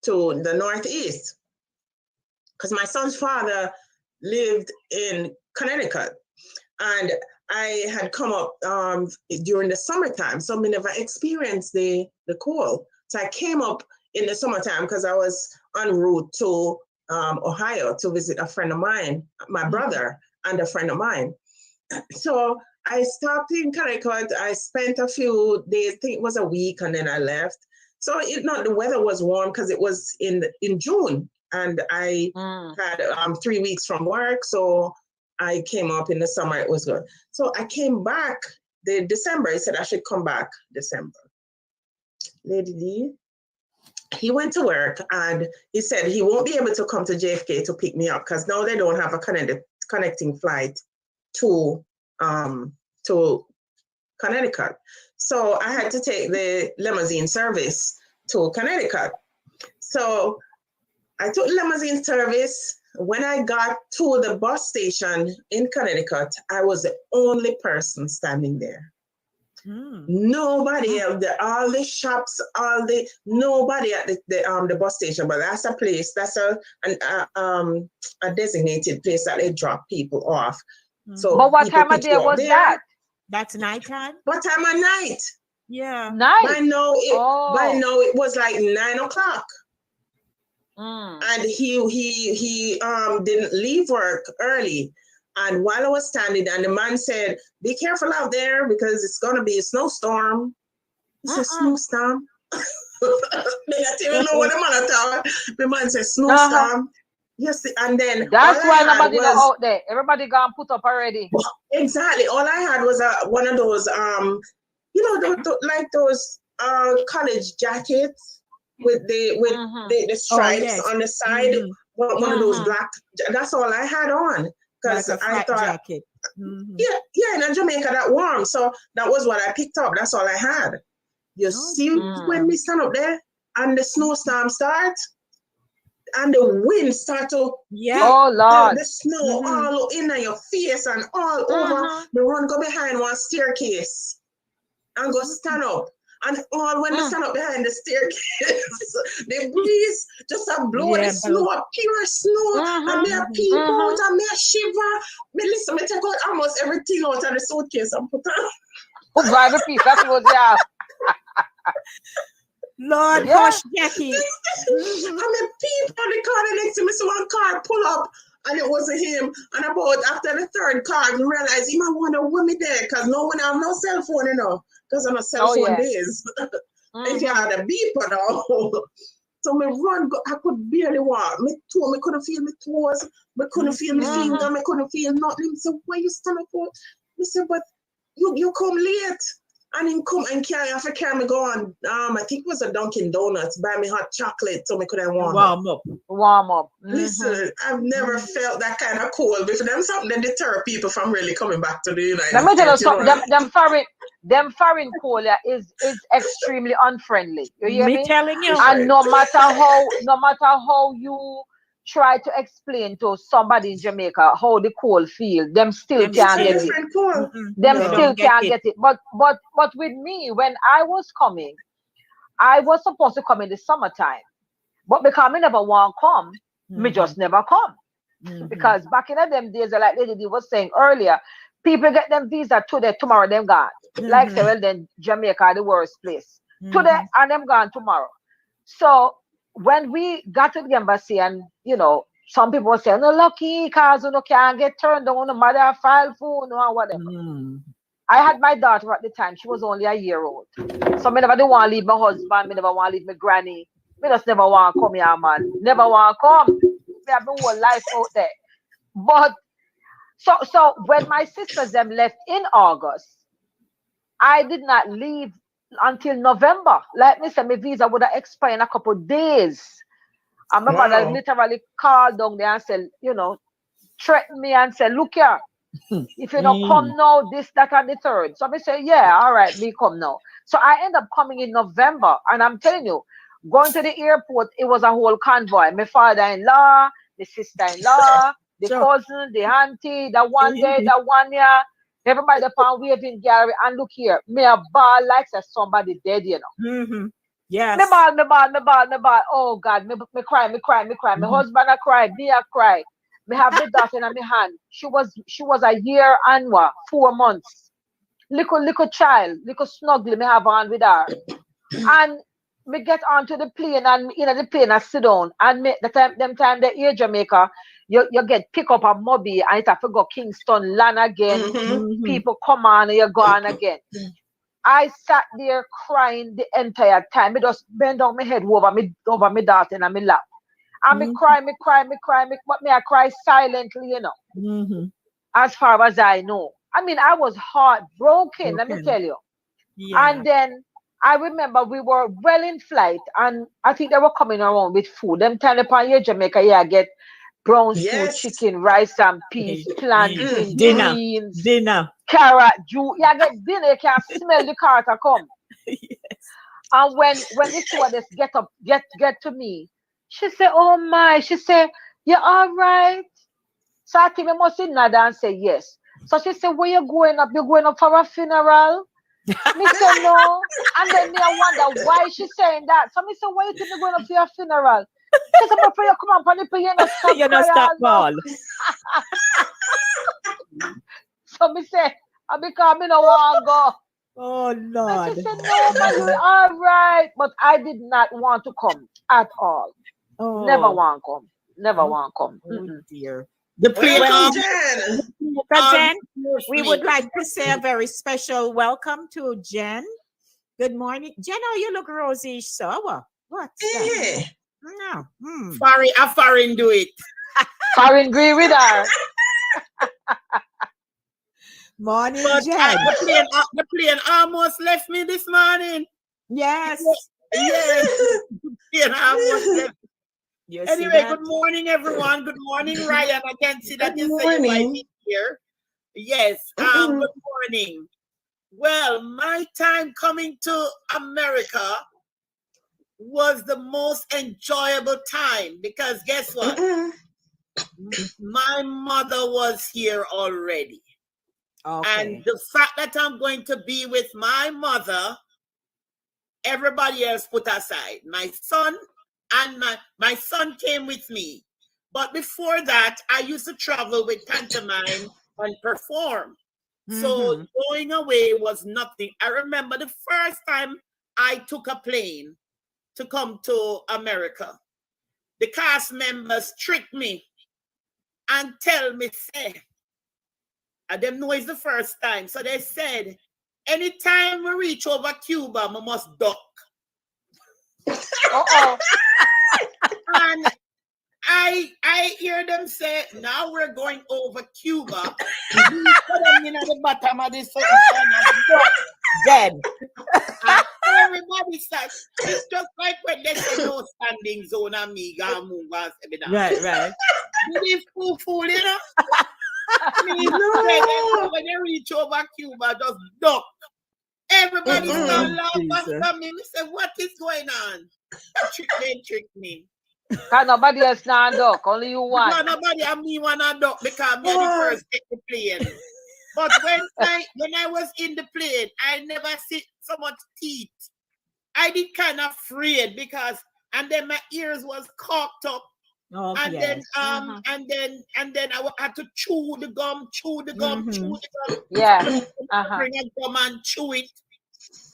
H: the Northeast, because my son's father lived in Connecticut, and I had come up during the summertime, so I never experienced the cold. So I came up in the summertime because I was en route to Ohio to visit a friend of mine, my brother and a friend of mine. So I stopped in Connecticut. I spent a few days, I think it was a week, and then I left. So the weather was warm because it was in June, and I had 3 weeks from work. So I came up in the summer. It was good. So I came back the December. He said I should come back December. Lady D, he went to work, and he said he won't be able to come to JFK to pick me up because now they don't have a connecting flight to Connecticut. So I had to take the limousine service to Connecticut. So I took limousine service. When I got to the bus station in Connecticut, I was the only person standing there. Nobody else. All the shops, nobody at the bus station. But that's a place. That's a designated place that they drop people off. So,
I: but what time of day was that?
G: That's nighttime.
H: What time of night?
G: Yeah,
I: night.
H: By now it was like 9 o'clock. And he didn't leave work early. And while I was standing there, and the man said, "Be careful out there because it's gonna be a snowstorm." It's a snowstorm. They didn't even know what the man thought. The man said snowstorm. Yes, and then
I: that's why nobody was out there. Everybody gone put up already.
H: Exactly. All I had was one of those like those college jackets with the stripes on the side. One of those black. That's all I had on because
G: like
H: I thought
G: jacket.
H: In Jamaica that warm, so that was what I picked up. That's all I had. You see when we stand up there and the snowstorm starts. And the wind start to the snow all in your face and all over. Me run go behind one staircase and go stand up. And all when I stand up behind the staircase, the breeze just blow the snow, pure snow, and me a peep out and me a shiver. Me listen, me take out almost everything out of the suitcase and put on.
I: Drive a piece, that's what they have.
G: Lord, hush, Jackie.
H: I'm a peep on the car next to me, so one car pull up, and it wasn't him. And about after the third car, I realized he might want to want me there, because no one have no cell phone, because I'm a cell phone days. If you had a beeper now. So me run, I could barely walk. Me couldn't feel my toes. Me couldn't feel my finger. Me couldn't feel nothing. So why you stand up for? Me said, but you come late. And him come and carry me go on. I think it was a Dunkin' Donuts, buy me hot chocolate so me could have warm up. Listen, I've never felt that kind of cold before. Them something that deter people from really coming back to the United States.
I: Let me tell you something. Them foreign cola is extremely unfriendly. You hear me?
G: Telling you.
I: And no matter how you try to explain to somebody in Jamaica how the cold feel, them still can't get it. Them still can't get it. But with me, when I was coming, I was supposed to come in the summertime. But because I never want to come, me just never come. Because back in them days, like Lady D was saying earlier, people get them visa today, tomorrow, them gone. Like say, well, then Jamaica the worst place. Today, and them gone tomorrow. So when we got to the embassy, and some people were saying, no, lucky, cars can't get turned down, no matter file phone or whatever. I had my daughter at the time. She was only a year old. So I never do want to leave my husband. I never want to leave my granny. I just never want to come here, man. Never want to come. I have my whole life out there. But so when my sisters them left in August, I did not leave until November. Like me say, my visa would have expired in a couple of days. And my mother literally called down there and said, threatened me and said, look here, if you don't come now, this, that, and the third. So I say, yeah, all right, me come now. So I end up coming in November, and I'm telling you, going to the airport, it was a whole convoy. My father-in-law, the sister-in-law, the cousin, the auntie, the one day, the 1 year, everybody upon waving gallery. And look here, me a ball like somebody dead,
G: Yes.
I: Me ball. Oh God, me cry. My husband a cry, me a cry. Me have the daughter in my hand. She was a year and 4 months. Little child, little snuggly me have on with her. And me get onto the plane, and the plane I sit down, and them time the air Jamaica, you get pick up a mobby, and it have to go Kingston, land again. People come on and you go on again. I sat there crying the entire time. I just bend down my head over my daughter in my lap. And me cry, but me I cry silently, as far as I know. I mean, I was heartbroken, let me tell you. Yeah. And then I remember we were well in flight, and I think they were coming around with food. Them time upon here, Jamaica, I get brown stew, chicken, rice and peas, plantain, greens,
G: dinner,
I: carrot, juice. You get dinner, you can smell the carter come. Yes. And when the stewardess get to me, she said, oh my, she said, you all right? So I think I must nod and say yes. So she said, where you going up? You're going up for a funeral? Me say no. And then me I wonder why she's saying that. So me say, why you think you're going up for your funeral? She said, but for you come up on the plane, you not stop ball. So me say, because me no want to go.
G: Oh Lord.
I: And she said, no, man, you're all right. But I did not want to come at all. Oh. Never want to come. Never want to come.
G: Oh dear.
H: The plane,
G: Jen, we would like to say a very special welcome to Jen. Good morning. Jen, oh, you look rosy sour. What's that? No.
H: Farin do it.
I: Farin agree with her.
G: Morning,
H: but
G: Jen.
H: The plane almost left me this morning.
G: Yes.
H: Yes. The plane almost left. Anyway, good morning, everyone. Good morning, Ryan. I can see that you say you here. Yes. Good morning. Well, my time coming to America was the most enjoyable time because guess what? My mother was here already. Okay. And the fact that I'm going to be with my mother, everybody else put aside. My son and my son came with me. But before that, I used to travel with pantomime and perform. So going away was nothing. I remember the first time I took a plane to come to America. The cast members tricked me and tell me, say, I didn't know it's the first time. So they said, anytime we reach over Cuba, we must duck. Uh-oh. And I hear them say, now we're going over Cuba. We put them in at the bottom of this dead. Everybody says, it's just like when they say no standing zone, amiga, movers,
G: right.
H: It's fool, you know? No. When you reach over Cuba, just duck. Everybody start laughing at me. I said, what is going on? They trick me.
I: Because nobody else now duck, only you one.
H: No, nobody and me want to duck because me the first take the plane. But when I was in the plane, I never see so much teeth. I did kind of afraid because, and then my ears was cocked up. Oh, and
G: yes.
H: And then I had to chew the gum.
I: Yeah.
H: Bring a gum and chew it.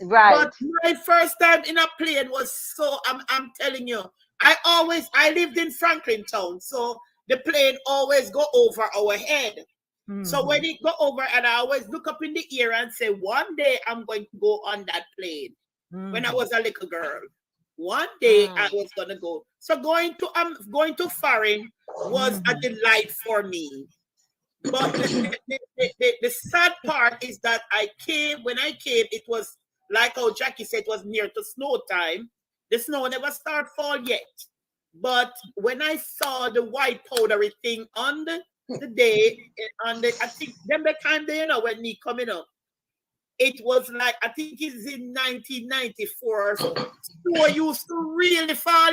I: Right.
J: But my first time in a plane was so, I'm telling you, I lived in Franklin Town, so the plane always go over our head. So when it go over, and I always look up in the air and say, one day I'm going to go on that plane. When I was a little girl, one day I was gonna go. So going to Farin was a delight for me. But the sad part is that when I came, it was like how Jackie said, it was near to snow time. The snow never started fall yet. But when I saw the white powdery thing on the day, I think the time they, when me coming up, it was like, I think it's in 1994. Snow used to really fall,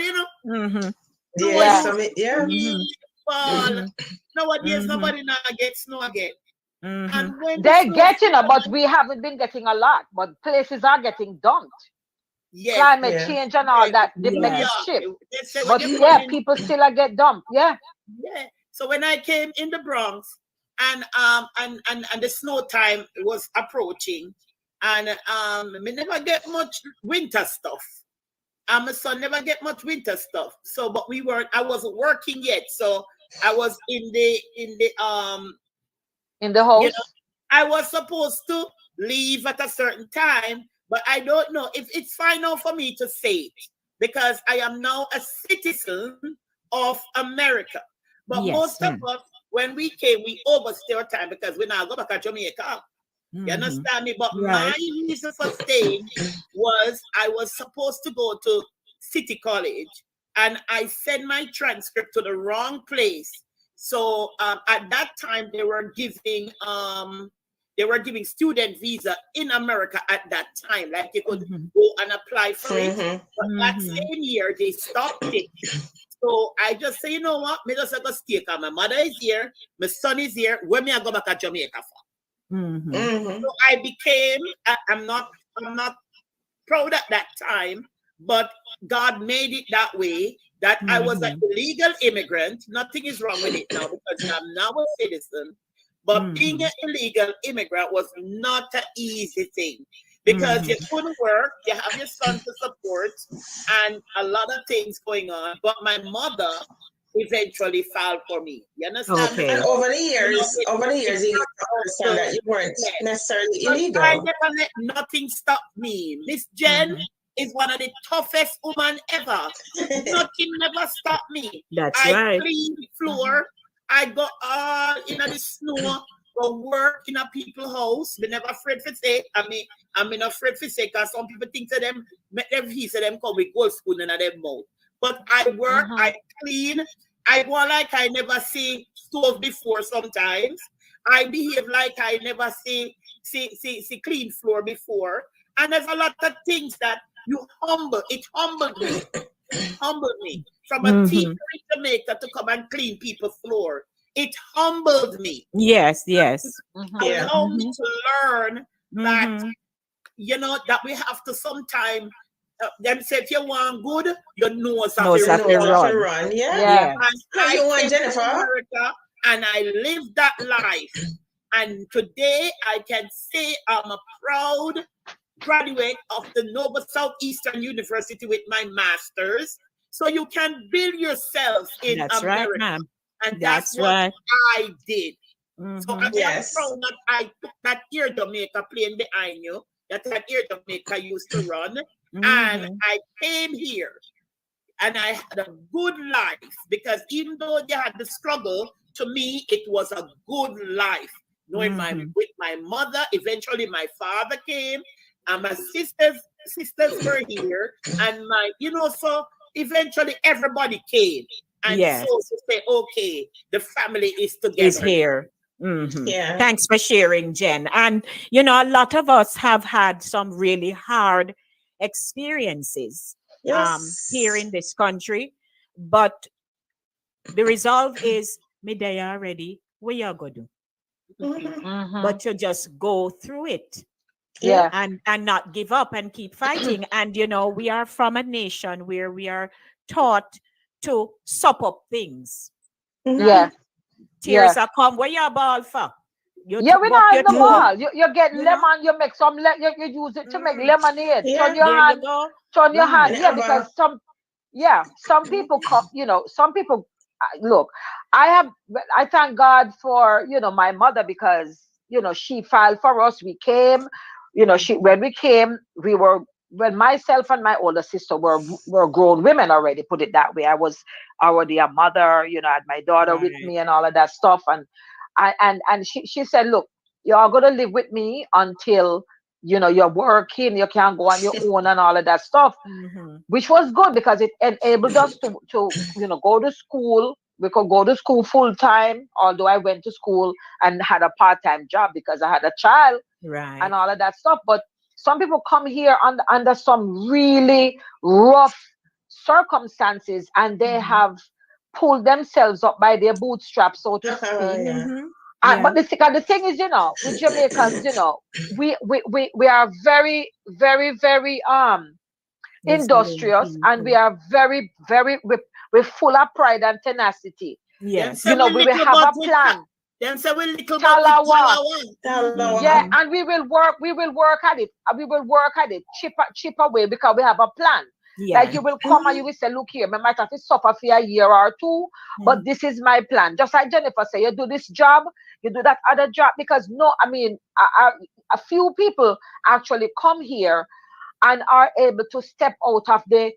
J: Really fall. Nowadays, nobody now gets snow again. And when
I: they're getting it, but we haven't been getting a lot. But places are getting dumped.
J: Yes,
I: climate change and all that did make it shift. But people still get dumped. Yeah.
J: So when I came in the Bronx and the snow time was approaching, and me never get much winter stuff. My son never get much winter stuff. So, but I wasn't working yet. So I was in the
I: house.
J: I was supposed to leave at a certain time, but I don't know if it's fine now for me to say it, because I am now a citizen of America. But most of us, when we came, we overstay our time because we now go back to Jamaica. You understand me? But my reason for staying was I was supposed to go to City College, and I sent my transcript to the wrong place. So at that time, they were giving student visa in America at that time. Like you could go and apply for it. But that same year, they stopped it. So I just say, you know what? Me just go stay because my mother is here, my son is here. Where me I go back to Jamaica for? So I became. I'm not proud at that time, but God made it that way. That I was an illegal immigrant. Nothing is wrong with it now because I'm now a citizen. But being an illegal immigrant was not an easy thing because you couldn't work, you have your son to support, and a lot of things going on. But my mother eventually filed for me. You understand?
H: Okay. And over the years, you understand that you weren't necessarily illegal.
J: I never let nothing stop me. Miss Jen is one of the toughest women ever. Nothing never stopped me.
G: That's
J: right. I clean the floor. I go all in the snow, go work in a people's house. They never afraid to say. I'm not afraid to say because some people think to them, make them he say them come with gold spoon in their mouth. But I work, I clean, I go like I never see stove before sometimes. I behave like I never see clean floor before. And there's a lot of things that it humbled me. Humbled me. From a teacher in Jamaica to come and clean people's floor. It humbled me.
G: Yes.
J: Allowed me to learn that, that we have to sometimes, them say if you want good, your nose have to run.
H: Yeah.
J: And I want Jennifer. America, and I lived that life. And today I can say I'm a proud graduate of the Nova Southeastern University with my master's. So you can build yourself in America.
G: Right, ma'am.
J: And that's what I did. So I'm proud that I took that Air Jamaica plane behind you, that Air Jamaica used to run. And I came here and I had a good life because even though they had the struggle, to me, it was a good life. Knowing with my mother, eventually my father came and my sisters were here and so eventually everybody came. And so to say, okay, the family is together.
G: Is here. Yeah. Thanks for sharing, Jen. And, a lot of us have had some really hard experiences here in this country. But the resolve is, me day already, what you going to do? But you just go through it.
I: Yeah.
G: And not give up and keep fighting. And, we are from a nation where we are taught to sup up things.
I: Yeah.
G: Tears are come. What you ball for? You
I: Yeah, we
G: buck
I: not
G: your
I: in the
G: toe.
I: mall. You get
G: You know?
I: lemon, you make some, you use it to make lemonade.
H: Yeah,
I: Turn your
G: There
I: hand,
G: you go.
I: turn your
G: Right.
I: hand. Yeah, because some people come, some people, look, I thank God for, my mother because, she filed for us. We came, when we came, when myself and my older sister were grown women already, put it that way. I was already a mother, I had my daughter with me and all of that stuff. And she said, look, you're going to live with me until, you're working, you can go on your own and all of that stuff, which was good because it enabled us to go to school. We could go to school full time, although I went to school and had a part-time job because I had a child and all of that stuff. But some people come here under some really rough circumstances and they have pulled themselves up by their bootstraps, so to speak. But the thing is, with Jamaicans, we are very, very, very industrious, and we are very, very, we're full of pride and tenacity.
G: Yes.
I: We will have a plan.
J: Then say we little
I: Talawa.
H: Talawa.
I: Yeah, and we will work at it. We will work at it, chip away, because we have a plan. Like you will come and you will say, look here, I might have to suffer for a year or two, but this is my plan. Just like Jennifer said, you do this job, you do that other job, because a few people actually come here and are able to step out of the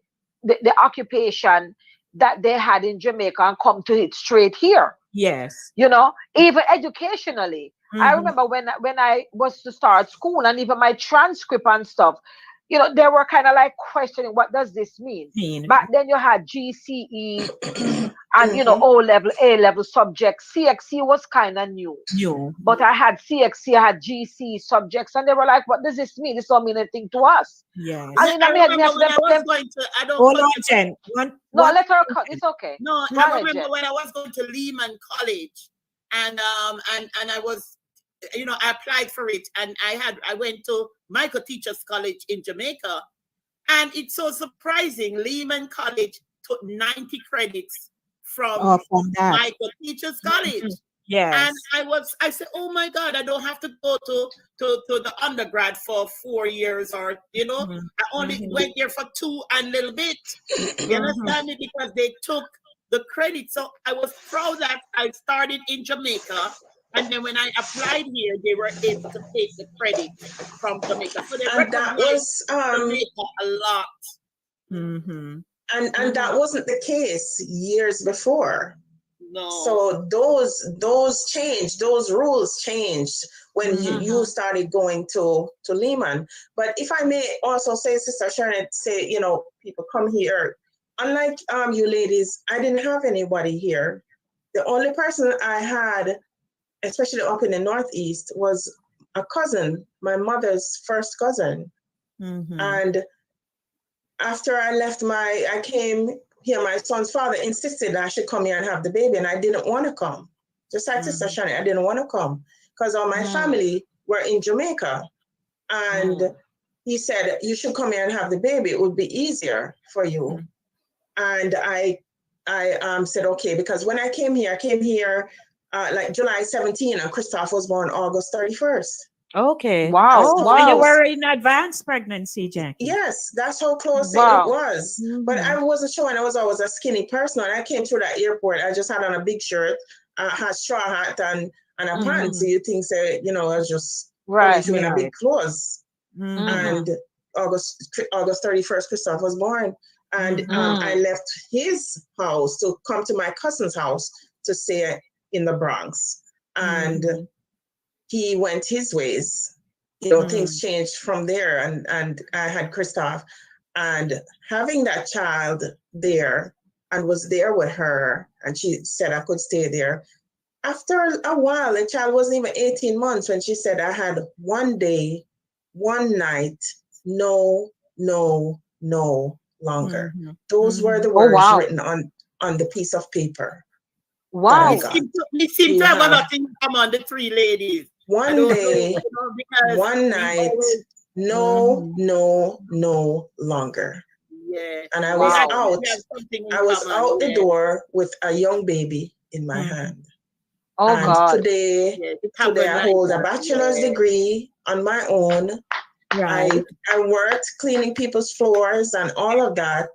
I: occupation that they had in Jamaica and come to it straight here.
G: Yes.
I: Even educationally. I remember when I was to start school, and even my transcript and stuff, they were kind of like questioning, what does this mean? Back then you had GCE and, O-level, A-level subjects. CXC was kind of new. But I had CXC, I had GC subjects, and they were like, what does this mean? This don't mean anything to us.
G: Yes.
J: I remember when I was going to, I don't
G: Hold on, Jen.
I: Let her cut. It's okay.
J: No, I remember when I was going to Lehman College, and I was, I applied for it, and I went to Michael Teachers College in Jamaica, and it's so surprising. Lehman College took 90 credits from Michael Teachers College.
G: Yes.
J: And I said, oh my God, I don't have to go to the undergrad for 4 years, or I only went there for 2 and a little bit. You understand me? Because they took the credit. So I was proud that I started in Jamaica, and then when I applied here, they were able to take the credit from Jamaica. So they recognized Jamaica a lot.
H: And that wasn't the case years before.
J: No.
H: So those changed, those rules changed when you started going to Lehman. But if I may also say, Sister Sharon, people come here. Unlike you ladies, I didn't have anybody here. The only person I had, especially up in the Northeast, was a cousin, my mother's first cousin. And after I left I came here, my son's father insisted I should come here and have the baby, and I didn't want to come. Just like Sister Shani, I didn't want to come because all my family were in Jamaica. And he said, you should come here and have the baby. It would be easier for you. And I said, okay, because when I came here like July 17, and Christoph was born August 31st.
G: Okay.
I: Wow.
G: And you were in advanced pregnancy, Jackie.
H: Yes, that's how close it was. But I wasn't sure, and I was always a skinny person. And I came through that airport. I just had on a big shirt, had straw hat, and a pants. So you think, I was just doing a big clothes. And August 31st, Christoph was born. And I left his house to come to my cousin's house to stay in the Bronx. And he went his ways. Things changed from there, and I had Christoph, and having that child there, and was there with her, and she said I could stay there. After a while, the child wasn't even 18 months when she said I had 1 day, 1 night, no longer. Those were the words written on the piece of paper.
I: Wow.
J: We seem to have a lot in common, the 3 ladies.
H: 1 day, 1 night, no longer.
J: Yeah.
H: And I was out. I was out the door with a young baby in my hand.
I: Oh
H: and
I: God.
H: today I hold a bachelor's degree on my own.
G: Right.
H: I worked cleaning people's floors and all of that.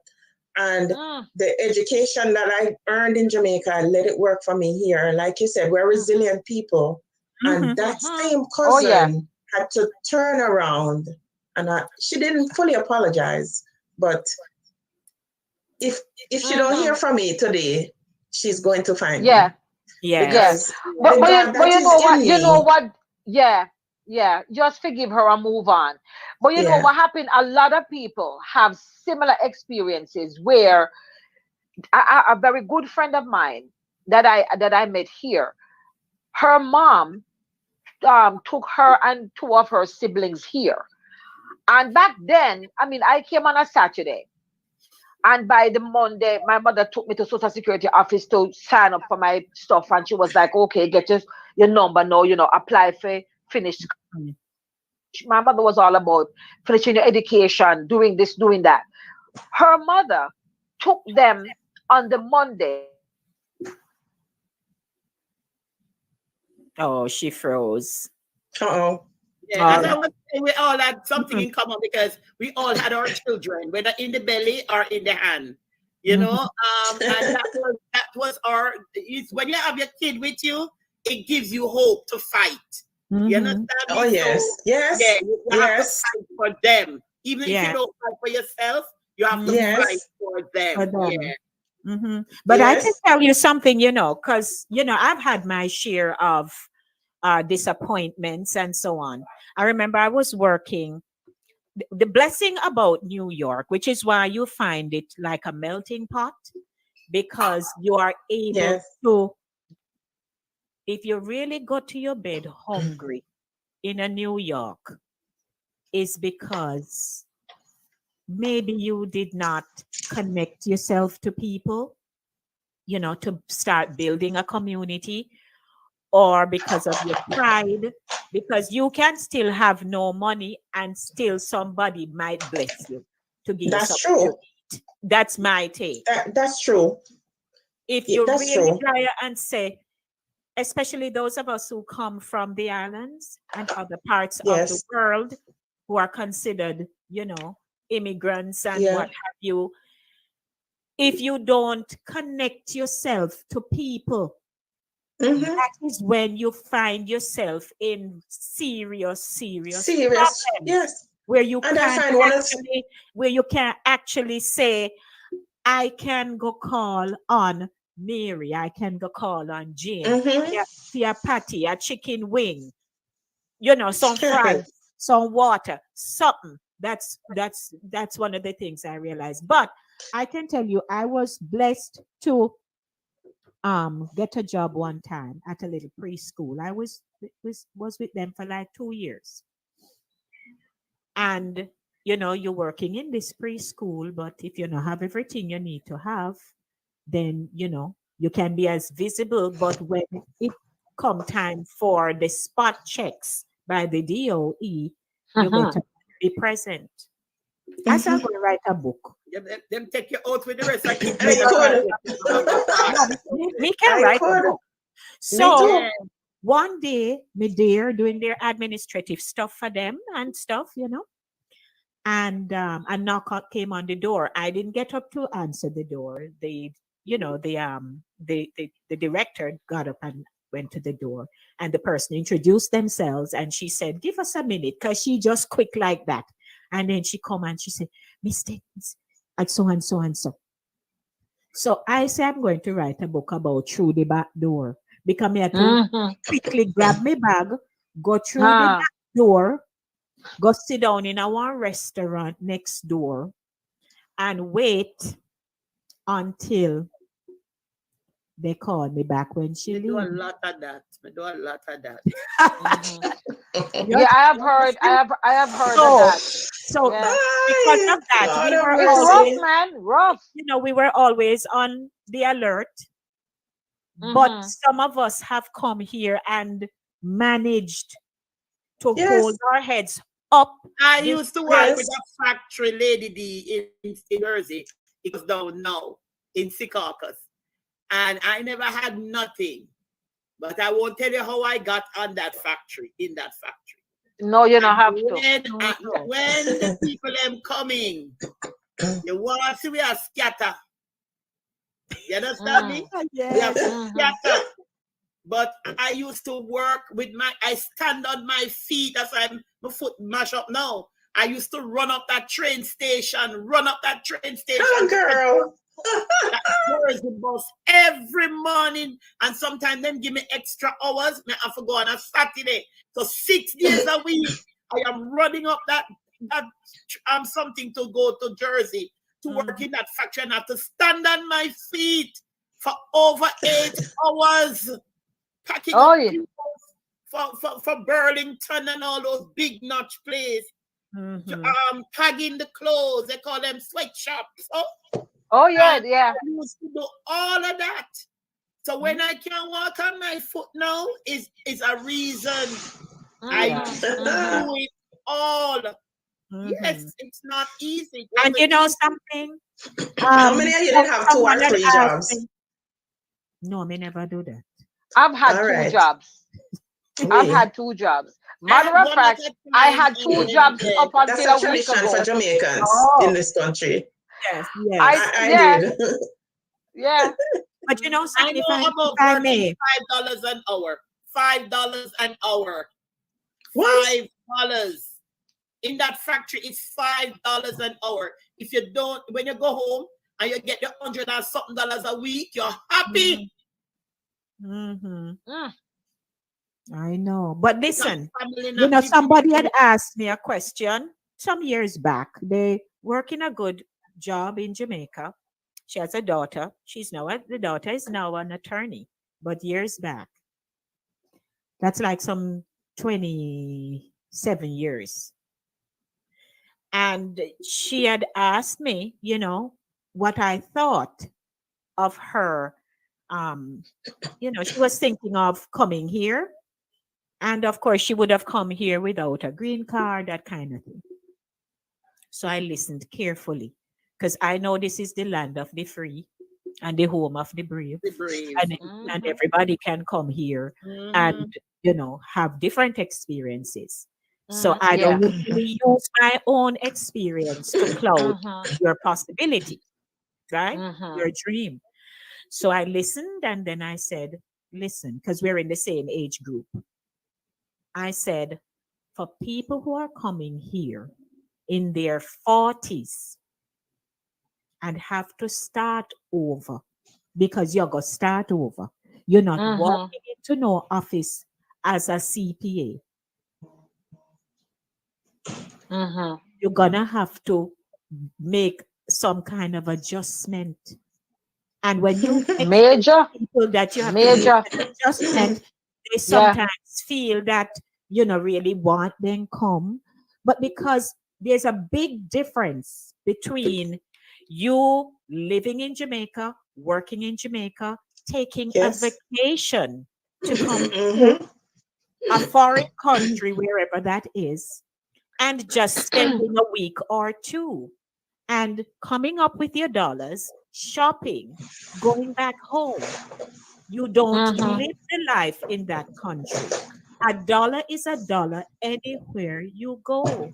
H: And the education that I earned in Jamaica, I let it work for me here. And like you said, we're resilient people. And that same cousin had to turn around. And she didn't fully apologize. But if she don't hear from me today, she's going to find me.
G: Yeah.
H: Because
I: But you know what?
H: me,
I: You know what? Yeah. Just forgive her and move on. But you know what happened? A lot of people have similar experiences where a very good friend of mine that I met here, her mom took her and two of her siblings here. And back then, I mean, I came on a Saturday. And by the Monday, my mother took me to Social Security office to sign up for my stuff. And she was like, okay, get your number now, apply for finish. My mother was all about finishing your education, doing this, doing that. Her mother took them on the Monday.
G: Oh, she froze.
H: Uh-oh.
J: Yeah, as I was saying, we all had something in common because we all had our children, whether in the belly or in the hand. And that was when you have your kid with you, it gives you hope to fight. You understand me?
H: Oh, yes.
J: So,
H: yes.
J: Yeah, you have to fight for them. Even if you don't fight for yourself, you have to fight for them. Yeah.
G: But I can tell you something, because, I've had my share of disappointments and so on. I remember I was working. The blessing about New York, which is why you find it like a melting pot, because you are able to, if you really go to your bed hungry in a New York, is because maybe you did not connect yourself to people, to start building a community, or because of your pride, because you can still have no money and still somebody might bless you to give you something.
H: That's true.
G: That's my take.
H: That's true.
G: If you really try and say, especially those of us who come from the islands and other parts of the world who are considered, immigrants and what have you, if you don't connect yourself to people, that is when you find yourself in serious problems, where you can't actually say, I can go call on Mary, I can go call on Jane, see a patty, a chicken wing, some fries, some water, something. That's one of the things I realized. But I can tell you, I was blessed to get a job one time at a little preschool. I was with them for like 2 years. And you're working in this preschool, but if you don't have everything you need to have, then you can be as visible. But when it come time for the spot checks by the DOE, you better be present. I said I'm going to write a book.
J: Them take you out with the rest.
G: We can write a book. So one day, me there doing their administrative stuff for them and stuff, and a knock came on the door. I didn't get up to answer the door. The director got up and went to the door, and the person introduced themselves, and she said, "Give us a minute," because she just quick like that. And then she come and she said, "Miss Stevens," and so and so and so. So I say I'm going to write a book about through the back door, because I had to quickly grab my bag, go through the back door, go sit down in our restaurant next door, and wait until they call me back when she leaves.
J: Do a lot of that.
I: Yeah, I have heard of that.
G: So because of that, we were
I: it's
G: always,
I: rough, man. Rough.
G: We were always on the alert. But some of us have come here and managed to hold our heads up.
J: I used to work with a factory lady D in Jersey. It was down now in Secaucus. And I never had nothing. But I won't tell you how I got on that factory, in that factory.
I: No, you don't have
J: when,
I: to.
J: When the people them coming, you want to see we are scatter. You understand me?
G: Yes.
J: We have to scatter. But I used to work with I stand on my feet. That's why my foot mash up now. I used to run up that train station.
H: Oh, girl.
J: That Jersey bus every morning, and sometimes them give me extra hours. I have to go on a Saturday. So 6 days a week, I am running up that something to go to Jersey to work in that factory, and I have to stand on my feet for over 8 hours, packing up people for Burlington and all those big notch places. Tagging the clothes, they call them sweatshops. I used to do all of that. So when I can't walk on my foot now, is a reason. I used to do it all. Yes, it's not easy.
G: And you know something?
H: How many of you did have 2 or 3 jobs?
G: No, me never do that.
I: I've had 2 jobs. I've had 2 jobs. Matter of fact, I had 2 jobs up until
H: that's
I: a
H: a tradition
I: week ago.
H: for Jamaicans in this country.
G: Yes.
H: I did.
I: Yeah.
G: But you know something?
J: I know about working $5 an hour. $5 an hour.
H: What?
J: $5 in that factory. It's $5 an hour. If you don't, when you go home and you get the $100 and something a week, you're happy.
G: I know, but listen, you know, somebody had asked me a question some years back. They work in a good job in Jamaica. She has a daughter. The daughter is now an attorney, but years back, that's like some 27 years. And she had asked me, you know, what I thought of her. You know, she was thinking of coming here. And of course, she would have come here without a green card, that kind of thing. So I listened carefully because I know this is the land of the free and the home of the brave. And everybody can come here and, you know, have different experiences. So I don't really use my own experience to cloud your possibility, right? Your dream. So I listened and then I said, listen, because we're in the same age group. I said, for people who are coming here in their 40s and have to start over, because you're going to start over. You're not walking into no office as a CPA. You're going to have to make some kind of adjustment. And when you
I: major
G: people that you have to make an adjustment, they sometimes feel that you know really want them come, but because there's a big difference between you living in Jamaica, working in Jamaica, taking a vacation to come to a foreign country, wherever that is, and just spending a week or 2 and coming up with your dollars, shopping, going back home. You don't live the life in that country. $1 is $1 anywhere you go.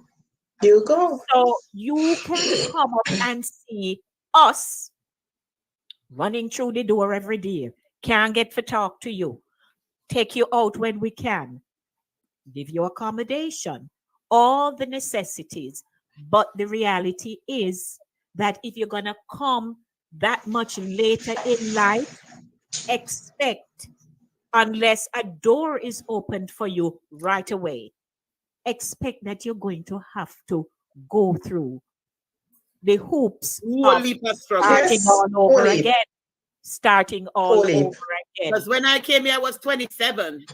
H: You go.
G: So you can come up and see us running through the door every day. Can't get to talk to you. Take you out when we can. Give you accommodation. All the necessities. But the reality is that if you're going to come that much later in life, expect, unless a door is opened for you right away, expect that you're going to have to go through the hoops of starting all over again. Starting all over again.
J: Because when I came here, I was 27,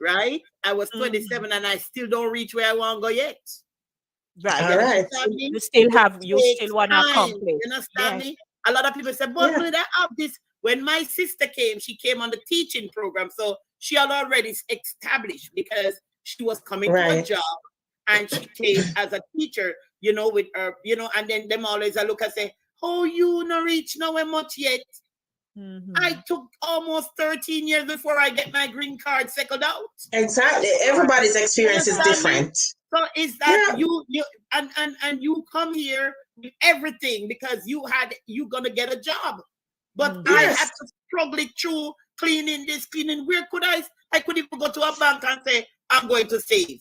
J: right? I was 27 and I still don't reach where I want to go yet.
G: Right.
H: All right.
G: You still want to accomplish.
J: You understand me? A lot of people say, but did I have this? When my sister came, she came on the teaching program. So she had already established because she was coming to a job and she came as a teacher, you know, with her, you know, and then them always I look and say, oh, you no reach nowhere much yet. I took almost 13 years before I get my green card settled out.
H: Exactly. Everybody's experience is different.
J: So is that you and you come here with everything because you gonna get a job. But I had to struggle it through cleaning. Where could I could even go to a bank and say, I'm going to save.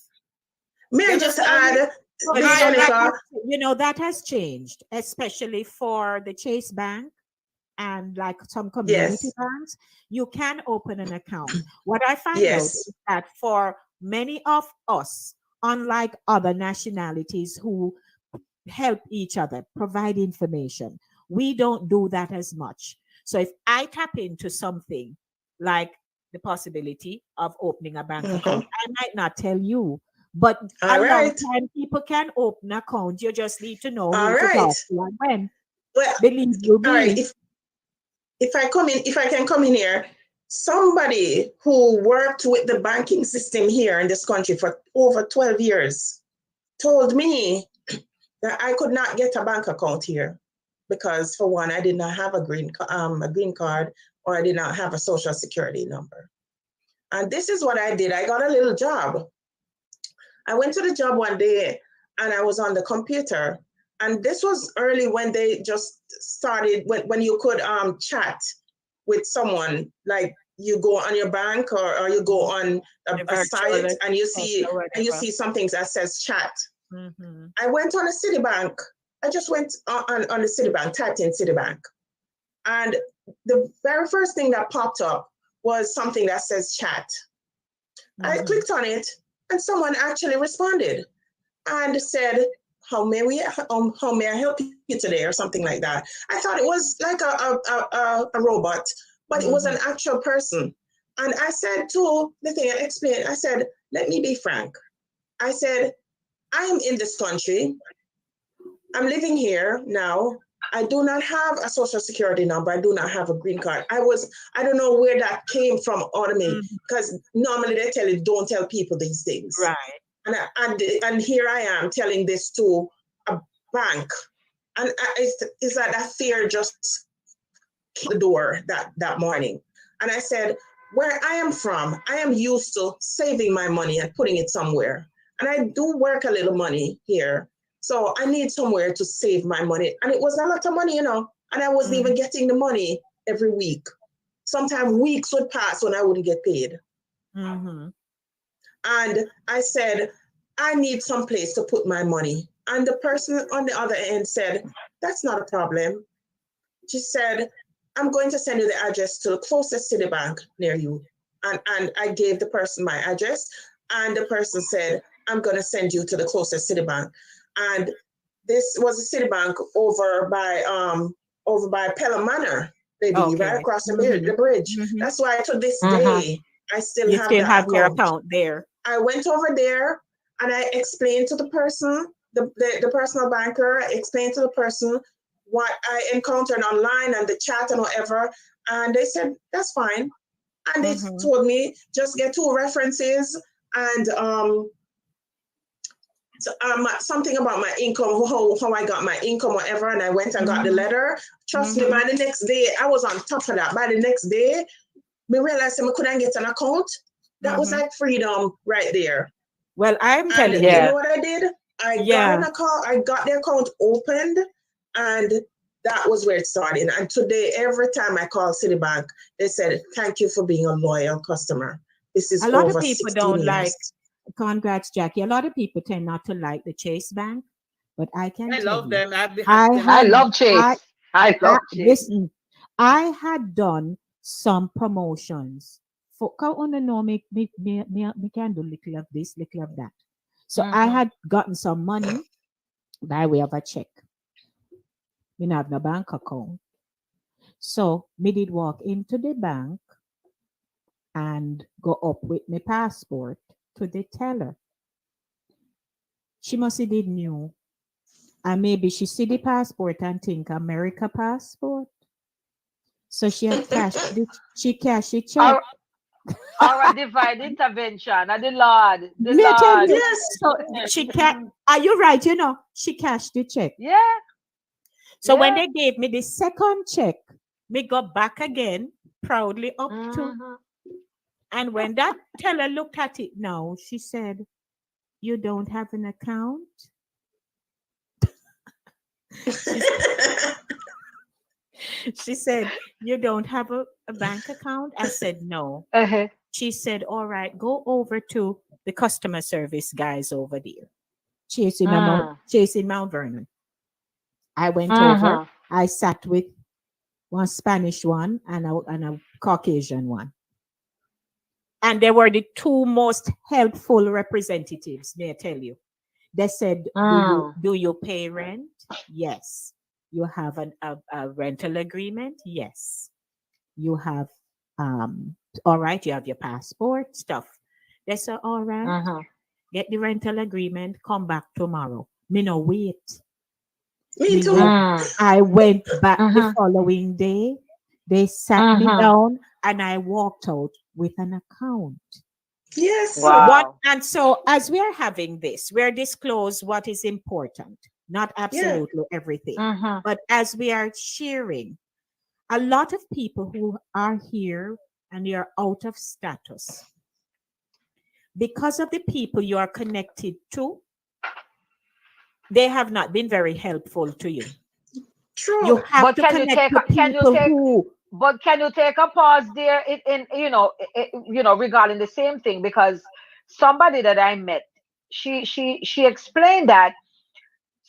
H: May I just add,
G: that has changed, especially for the Chase Bank and like some community banks. You can open an account. What I find out is that for many of us, unlike other nationalities who help each other, provide information, we don't do that as much. So if I tap into something like the possibility of opening a bank account, I might not tell you, but a long time people can open an account. You just need to know who to talk to and when.
H: Well,
G: believe you me.
H: All right. If I can come in here, somebody who worked with the banking system here in this country for over 12 years told me that I could not get a bank account here because, for one, I did not have a green card, or I did not have a social security number. And this is what I did. I got a little job. I went to the job one day and I was on the computer. And this was early when they just started, when you could chat with someone, like you go on your bank or you go on a site and you see something that says chat. I went on a Citibank. I just went on the Citibank, typed in Citibank. And the very first thing that popped up was something that says chat. I clicked on it and someone actually responded and said, how may I help you today, or something like that. I thought it was like a robot, but it was an actual person. And I said to the thing, I explained, I said, let me be frank. I said, I am in this country. I'm living here now. I do not have a social security number. I do not have a green card. I don't know where that came from on me, because normally they tell you, don't tell people these things.
G: Right.
H: And here I am telling this to a bank. And it's like that fear just hit the door that morning. And I said, where I am from, I am used to saving my money and putting it somewhere. And I do work a little money here. So I need somewhere to save my money. And it was a lot of money, and I wasn't even getting the money every week. Sometimes weeks would pass when I wouldn't get paid. And I said, I need some place to put my money. And the person on the other end said, that's not a problem. She said, I'm going to send you the address to the closest Citibank near you. And I gave the person my address, and the person said, I'm going to send you to the closest Citibank. And this was a Citibank over by Pelham Manor, right across the bridge. That's why to this day, I still have
G: your account there.
H: I went over there and I explained to the person, the personal banker, I explained to the person what I encountered online and the chat and whatever. And they said, that's fine. And they told me, just get 2 references and something about my income, how I got my income, whatever. And I went and got the letter. Trust me, by the next day, I was on top of that. By the next day, we realized I couldn't get an account. That was like freedom right there.
G: Well, I'm telling you.
H: You know what I did? I got an account. I got the account opened, and that was where it started. And today, every time I call Citibank, they said, thank you for being a loyal customer. This is
G: a lot
H: over
G: of people
H: 16
G: don't
H: years.
G: like. Congrats, Jackie. A lot of people tend not to like the Chase Bank, but I can
J: I
G: tell
J: love
G: you,
J: them.
I: I love Chase. I love Chase.
G: Listen, I had done some promotions for me can do little of this, little of that. So I had gotten some money by way of a check. We have no bank account. So me did walk into the bank and go up with my passport to the teller. She must have did new. And maybe she see the passport and think America passport. So she had cashed the check.
I: Or a divine intervention of the Lord.
G: Yes. So she are you right? She cashed the check.
I: Yeah.
G: So when they gave me the second check, Me go back again, proudly up to. And when that teller looked at it now, she said, "You don't have an account?" She said, "You don't have a bank account?" I said, "No." She said, "All right, go over to the customer service guys over there. Chasing Mount Vernon." I went over. I sat with one Spanish one and a Caucasian one. And they were the two most helpful representatives, may I tell you. They said, do you pay rent? Yes. You have a rental agreement? Yes. You have, all right, you have your passport, stuff. They said, all right, get the rental agreement, come back tomorrow. Me no wait.
H: Me too.
G: I went back the following day. They sat me down and I walked out with an account.
H: Yes.
G: Wow. And so as we are having this, we're disclose what is important, not absolutely everything. But as we are sharing, a lot of people who are here and you're out of status, because of the people you are connected to, they have not been very helpful to you.
H: True.
G: You have to connect to people who.
I: But can you take a pause there in regarding the same thing? Because somebody that I met, she explained that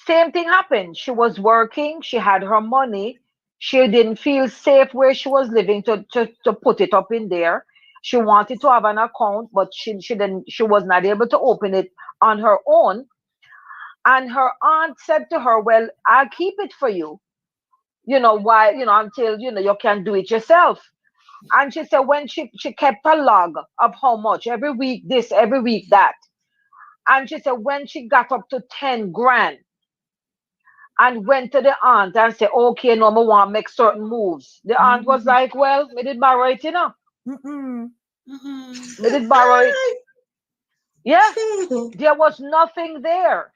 I: same thing happened. She was working, she had her money, she didn't feel safe where she was living to put it up in there. She wanted to have an account, but she was not able to open it on her own. And her aunt said to her, "Well, I'll keep it for you. Why, until, you can do it yourself." And she said when she kept a log of how much, every week this, every week that. And she said when she got up to 10 grand and went to the aunt and said, "Okay, no, I want to make certain moves." The aunt was like, "Well, me did borrow it, Me did borrow it. Yeah, there was nothing there.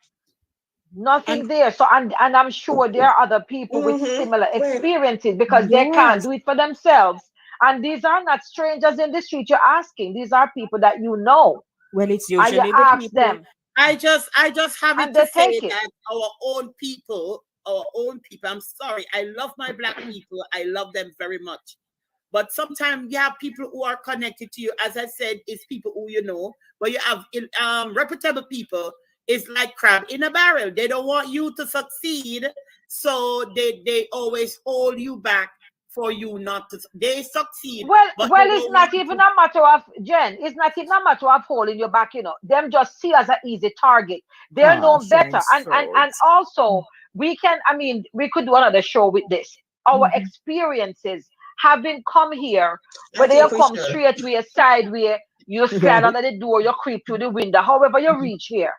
I: Nothing there. So, and I'm sure there are other people with similar experiences because they can't do it for themselves. And these are not strangers in the street you're asking. These are people that you know.
G: Well, it's usually
I: and you ask
G: people.
I: them.
J: I just have it to say that our own people, I'm sorry, I love my Black people. I love them very much. But sometimes you have people who are connected to you. As I said, it's people who you know. But you have reputable people. It's like crab in a barrel. They don't want you to succeed. So they always hold you back for you not to. They succeed.
I: Well, it's not even a matter of, Jen, it's not even a matter of holding you back, Them just see as an easy target. They're known better. And also, we could do another show with this. Our experiences having come here, whether you come straight way, side way, you stand under the door, you creep through the window, however you reach here.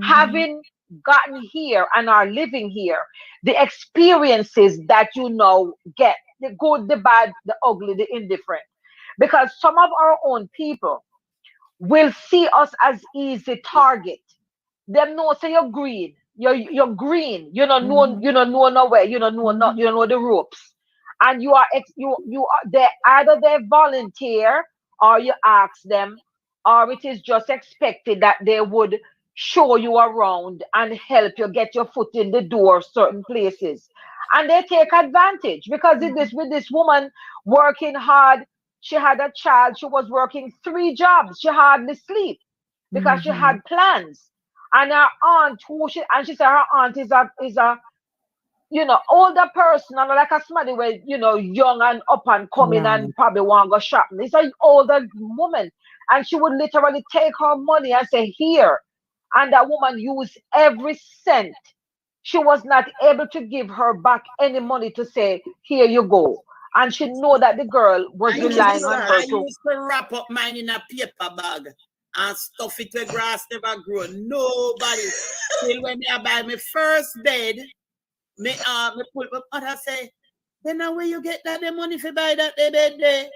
I: Having gotten here and are living here, the experiences that get, the good, the bad, the ugly, the indifferent. Because some of our own people will see us as easy target. Them know say you're green. You're green. You don't know nowhere. You don't know the ropes. And you are either they volunteer or you ask them, or it is just expected that they would show you around and help you get your foot in the door certain places. And they take advantage because with this woman working hard, she had a child, she was working 3 jobs, she hardly sleep because she had plans. And her aunt, she said her aunt is a older person, and like a somebody where young and up and coming and probably want to go shopping. It's an older woman, and she would literally take her money and say, "Here." And that woman used every cent. She was not able to give her back any money to say, "Here you go." And she know that the girl was relying on her.
J: I used to wrap up mine in a paper bag and stuff it where grass never grow. Nobody. Till when I buy my first bed, me pull my mother say, "Then where you get that the money for buy that bed there?"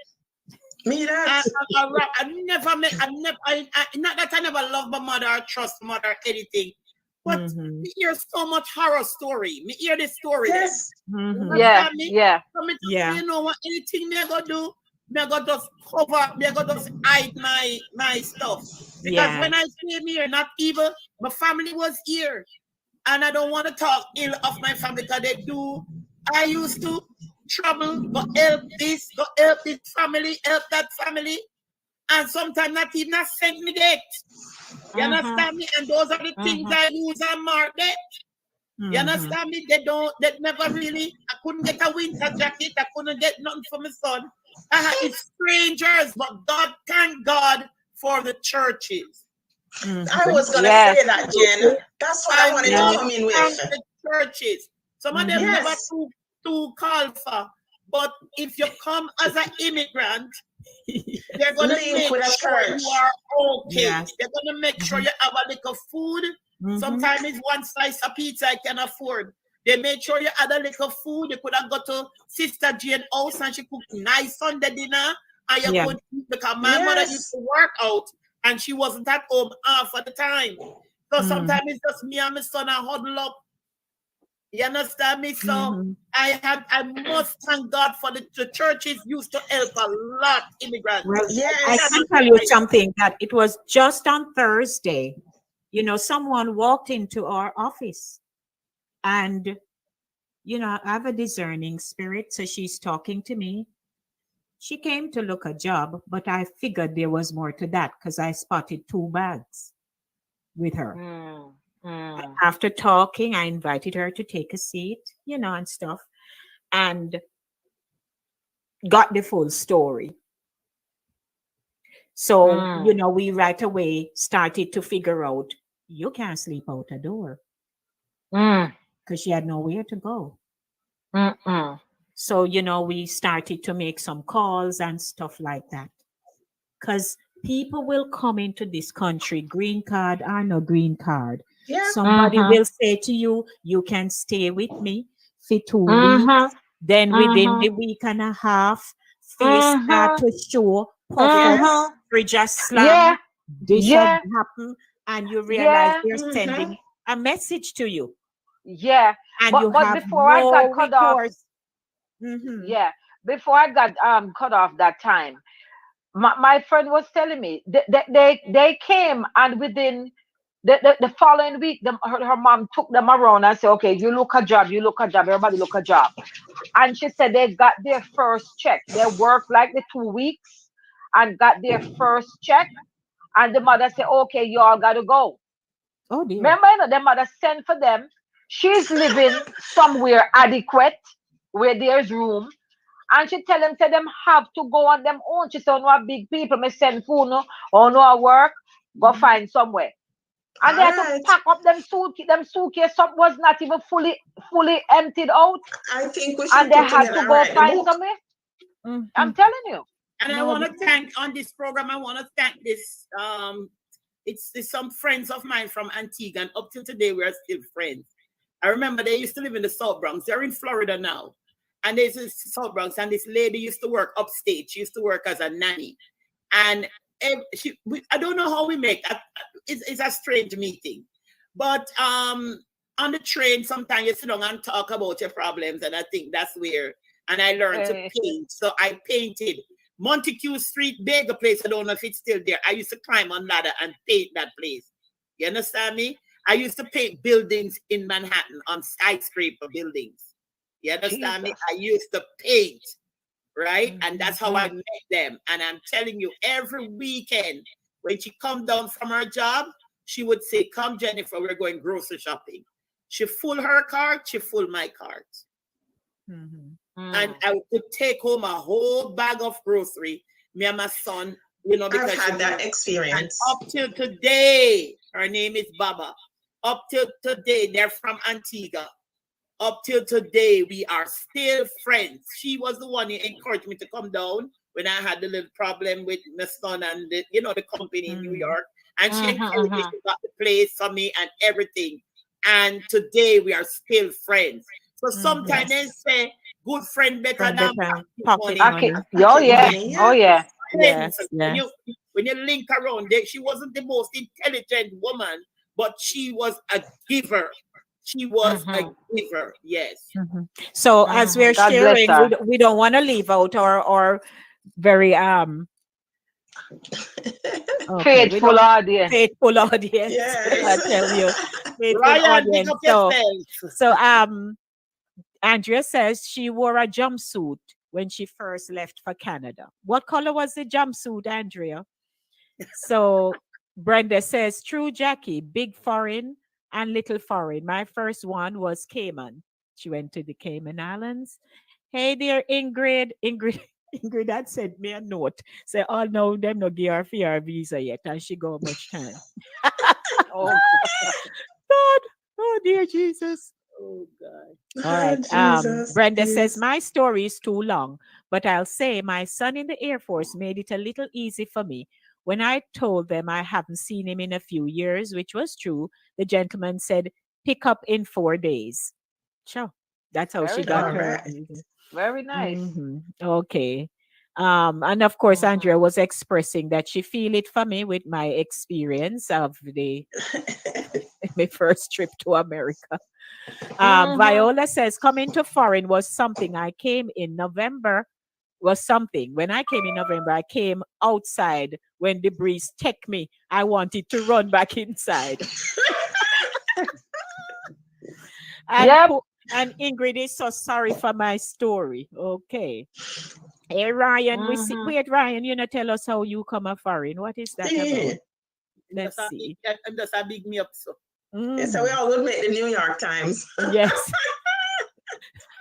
H: Me that.
J: I never, not that I never love my mother or trust my mother or anything, But me hear so much horror story. Me hear this story.
H: Yes.
I: Yeah.
J: You know what? Anything me go do, me go just cover, me go just hide my stuff. Because when I came here, not even my family was here, and I don't want to talk ill of my family because they do. I used to trouble, go help this family, help that family, and sometimes not even send me that. You understand me? And those are the things I use and mark that. You understand me? They never really, I couldn't get a winter jacket, I couldn't get nothing for my son. It's strangers, but God, thank God for the churches.
H: I was going to say that, Jen. That's what I wanted to come in with.
J: The churches. Some of them never too called for. But if you come as an immigrant, they're going to make sure you are okay. Yes. They're going to make sure you have a little food. Sometimes it's one slice of pizza I can afford. They made sure you had a little food. You could have got to Sister Jane's house and she cooked nice Sunday dinner. And you could eat because my mother used to work out and she wasn't at home half of the time. So sometimes it's just me and my son and huddle up. You understand me? So I must thank God for the churches used to help a lot immigrants.
G: Well, I can tell you something that it was just on Thursday. You know, someone walked into our office and, you know, I have a discerning spirit. So she's talking to me. She came to look a job, but I figured there was more to that because I spotted 2 bags with her. After talking, I invited her to take a seat, you know, and stuff, and got the full story. So, you know, we right away started to figure out, you can't sleep out a door because she had nowhere to go. So, you know, we started to make some calls and stuff like that because people will come into this country, green card or no green card. Yeah. Somebody will say to you, you can stay with me for 2 weeks. Then within the week and a half, face start to show, fridge slam, this should happen, and you realize they're sending a message to you.
I: Yeah.
G: And
I: but,
G: you
I: but
G: have
I: before I got cut off, before I got cut off that time, my friend was telling me they came and within the following week, her mom took them around and said, okay, you look a job, everybody look a job. And she said they got their first check. They worked like the 2 weeks and got their first check. And the mother said, okay, you all got to go.
G: Oh, dear.
I: Remember, you know, the mother sent for them. She's living somewhere adequate where there's room. And she tell them have to go on them own. She said, oh, no, big people may send food, no, or no work, go find somewhere. And they had to pack up them suitcase. Some was not even fully emptied out.
H: I think we should.
I: And they had to go find somewhere. I'm telling you.
J: And I want to thank on this program. I want to thank this. It's some friends of mine from Antigua, and up till today we are still friends. I remember they used to live in the South Bronx. They're in Florida now, and there's this South Bronx. And this lady used to work upstate. She used to work as a nanny, and I don't know how we make. It's a strange meeting, but on the train sometimes you sit down and talk about your problems, and I think that's where. And I learned to paint, so I painted Montague Street Bagel Place. I don't know if it's still there. I used to climb on ladder and paint that place. You understand me? I used to paint buildings in Manhattan on skyscraper buildings. You understand me? I used to paint, right? And that's how I met them. And I'm telling you, every weekend when she come down from her job, she would say, come, Jennifer, we're going grocery shopping. She full her cart, she full my cart. And I could take home a whole bag of grocery, me and my son, you know, because
H: I've had that experience.
J: Up till today, her name is Baba. Up till today, they're from Antigua. Up till today, we are still friends. She was the one who encouraged me to come down when I had the little problem with my son and the company in New York. And she encouraged me, she got the place for me and everything. And today we are still friends. So sometimes they say, good friend better than pocket money.
I: Oh yeah.
J: Yes. When you link around, she wasn't the most intelligent woman, but she was a giver. She was a giver, yes.
G: So as we're
I: God bless
G: sharing,
I: her.
G: we don't want to leave out our very
I: Faithful audience.
G: faithful audience.
H: Yes.
G: I tell you, faithful
J: Ryan, pick
G: audience.
J: up yourself.
G: So Andrea says she wore a jumpsuit when she first left for Canada. What color was the jumpsuit, Andrea? So Brenda says, true Jackie, big Farin and little Farin. My first one was Cayman. She went to the Cayman Islands. Hey dear Ingrid. Ingrid had sent me a note. Say, oh no, them no give her for her visa yet. And she go much time.
I: Oh,
G: God. Oh dear Jesus.
J: Oh God.
G: All right.
H: Jesus,
G: Brenda
H: yes.
G: says, my story is too long, but I'll say my son in the Air Force made it a little easy for me. When I told them I haven't seen him in a few years, which was true, the gentleman said, pick up in 4 days. Sure. That's how
I: very
G: she got
H: All
G: her.
H: right.
I: very nice.
G: Okay. And of course, Andrea was expressing that she feel it for me with my experience of my first trip to America. Viola says, coming to Farin was something. I came in November. Was something. When I came in November, I came outside when the breeze took me. I wanted to run back inside.
I: Yep.
G: And Ingrid is so sorry for my story. Okay. Hey Ryan, we see. Wait, Ryan, you know, tell us how you come a Farin. What is that about? Let's see.
J: And that's a big me up so.
H: Yeah, so we all would make the New York Times.
G: Yes.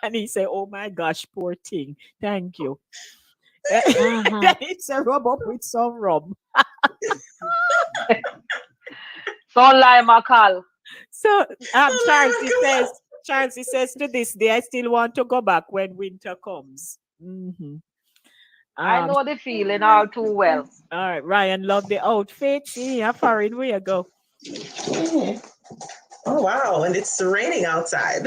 G: And he said, oh my gosh, poor thing. Thank you. It's a rub up with some rum.
I: Don't lie, Makal.
G: So Charles says to this day, I still want to go back when winter comes.
I: I know the feeling all too well.
G: All right, Ryan, love the outfits. Yeah, Farin, where you go?
H: Oh wow, and it's raining outside.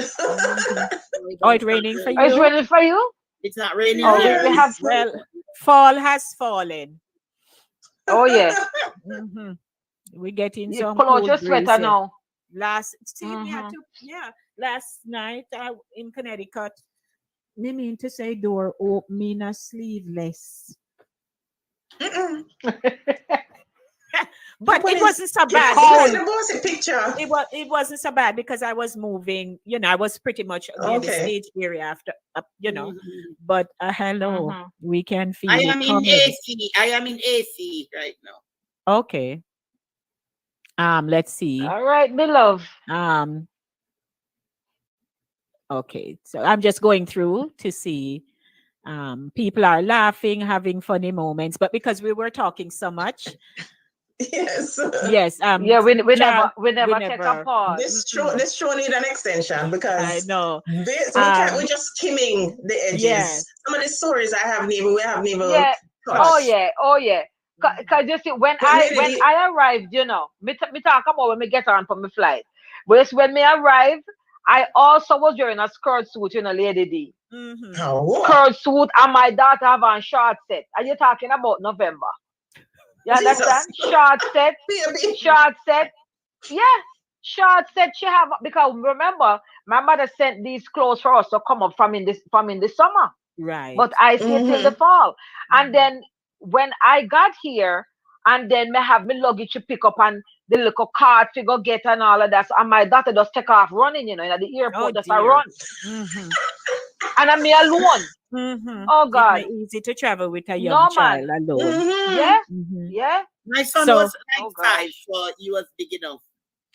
G: Oh, it's raining for you?
I: It's raining for you?
J: It's not raining.
I: Oh,
J: here.
I: we have
G: Well, fall has fallen.
I: Oh yeah.
G: We're getting
I: You
G: some
I: pull out
G: cold
I: your
G: breeze
I: sweater
G: here.
I: now.
G: Last night in Connecticut, me mean to say door open, me na sleeveless. But it wasn't so bad. It wasn't so bad because I was moving, you know, I was pretty much near the stage area after, you know. But hello, we can feel
J: I
G: it
J: am in
G: coming.
J: AC. I am in AC right now.
G: Okay. Let's see.
I: All right, my love.
G: Okay, so I'm just going through to see. People are laughing, having funny moments, but because we were talking so much.
H: Yes.
G: Yes.
I: Yeah, we never take a pause.
H: This show need an extension because
G: I know.
H: we're just skimming the edges.
G: Yeah.
H: Some of the stories we haven't even
I: Yeah.
H: touched.
I: Oh yeah. Cause you see, when I arrived, you know, me talk about when me get on for my flight. But it's when me arrived, I also was wearing a skirt suit, you know, Lady D. Skirt suit, and my daughter have on short set. Are you talking about November? You understand? Short set. Short set. Yeah. Short set she have, because remember, my mother sent these clothes for us to come up from in the summer.
G: Right.
I: But I stayed till the fall. And then when I got here, and then me have my luggage to pick up and the little cart to go get and all of that. And my daughter just take off running, you know, at the airport, just a run. And I'm me alone. Oh God.
G: It's not easy to travel with a young child alone.
I: Yeah. Yeah.
J: My son was like 5, so he was big enough.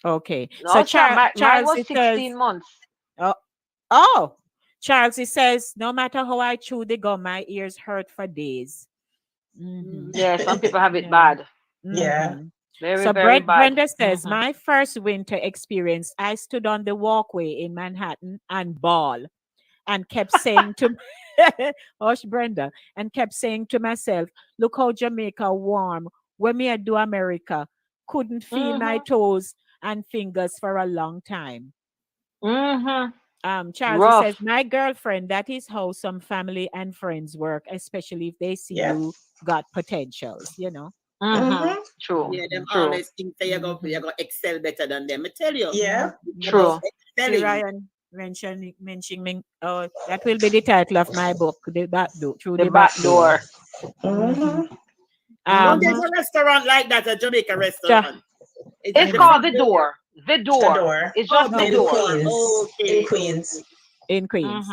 G: Okay.
I: No,
G: So
I: Charles was 16
G: says,
I: months.
G: Oh, Charles, he says, no matter how I chew the gum, my ears hurt for days.
I: Yeah, some people have it bad.
H: Yeah.
I: Very,
G: so
I: very bad.
G: Brenda says, my first winter experience, I stood on the walkway in Manhattan and bawled and kept saying to Hush, Brenda, and kept saying to myself, look how Jamaica warm. When me I do America, couldn't feel my toes and fingers for a long time. Charles says, my girlfriend, that is how some family and friends work, especially if they see you got potentials, you know.
I: True.
J: Yeah, them
I: True.
J: always think that you're going to excel better than them. I tell you.
H: Yeah.
I: True.
G: See, Ryan mentioning, that will be the title of my book, The Back Door. Through the Back Door.
J: There's a restaurant like that, a Jamaica restaurant.
I: It's called The Door. The Door. It's just The Door.
H: In Queens.
G: In Queens.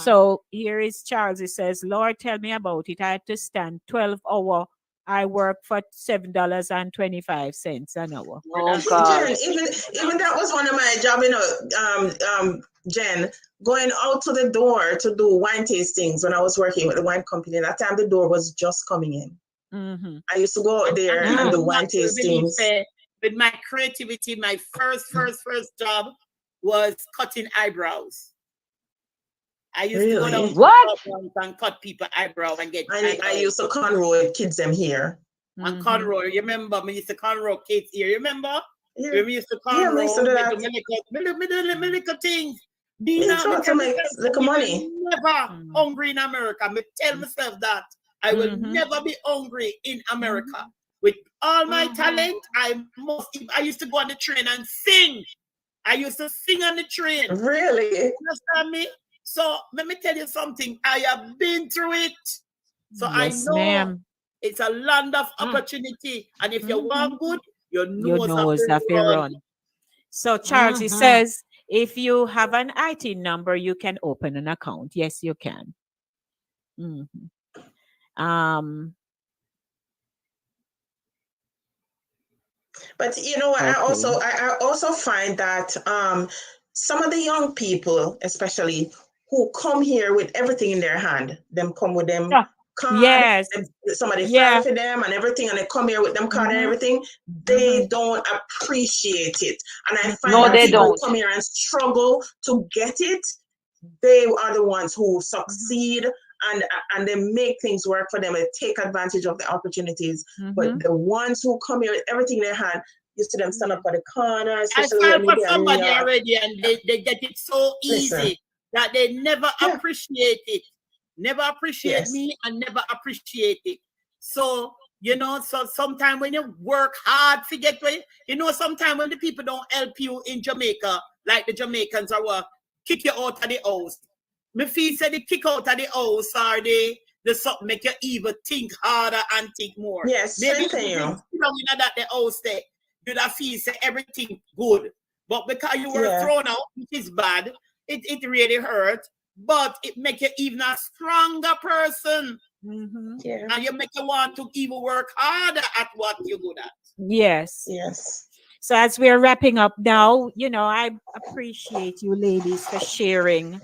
G: So here is Charles. He says, Lord, tell me about it. I had to stand 12 hours. I work for $7.25 an hour.
I: Oh God.
H: Jen, even that was one of my jobs, Jen, going out to the door to do wine tastings when I was working with the wine company. That time the door was just coming in. I used to go out there and do wine tastings.
J: With my creativity, my first job was cutting eyebrows. I used to go down and cut people eyebrow and get.
H: I used to cornrow kids them here.
J: And cornrow, you remember? Me used to cornrow kids here. You remember?
H: Yeah.
J: We used to cornrow little things.
H: To make little money.
J: Never hungry in America. Me tell myself that I will never be hungry in America. With all my talent, I used to go on the train and sing. I used to sing on the train.
H: Really?
J: You understand me? So let me tell you something. I have been through it. So
G: yes,
J: I know
G: ma'am.
J: It's a land of opportunity. And if you want good, your
G: nose have to run. So Charles, he says, if you have an IT number, you can open an account. Yes, you can.
H: But you know what? I also find that some of the young people, especially who come here with everything in their hand, them come with them card,
G: yes,
H: somebody file for them and everything, and they come here with them card and everything. They don't appreciate it, and I find that people who come here and struggle to get it, they are the ones who succeed. And they make things work for them. They take advantage of the opportunities. But the ones who come here with everything in their hand, used to them stand up at the corner.
J: I filed for somebody already, and they get it so easy that they never appreciate it. Never appreciate me and never appreciate it. So, so sometimes when you work hard to get to it, sometimes when the people don't help you in Jamaica, like the Jamaicans are kick you out of the house. Me feel say they kick out of the house or they something make you even think harder and think more.
H: Yes,
J: maybe
H: you
J: that the house there, you'd have feel say everything good. But because you were thrown out, which is bad, it really hurt. But it make you even a stronger person. And you make you want to even work harder at what you're good at.
G: Yes. So as we're wrapping up now, I appreciate you ladies for sharing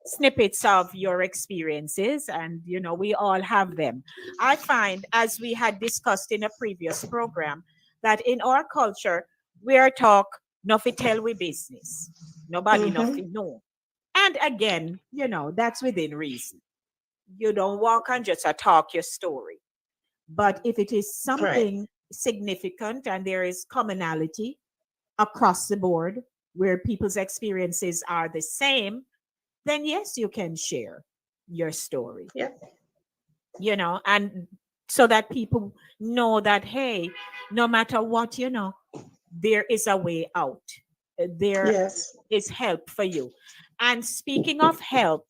G: snippets of your experiences, and we all have them. I find, as we had discussed in a previous program, that in our culture we are talk nothing tell we business, nobody nothing know, and again that's within reason. You don't walk and just talk your story, but if it is something significant and there is commonality across the board where people's experiences are the same, then yes, you can share your story. And so that people know that, hey, no matter what, there is a way out. There is help for you. And speaking of help,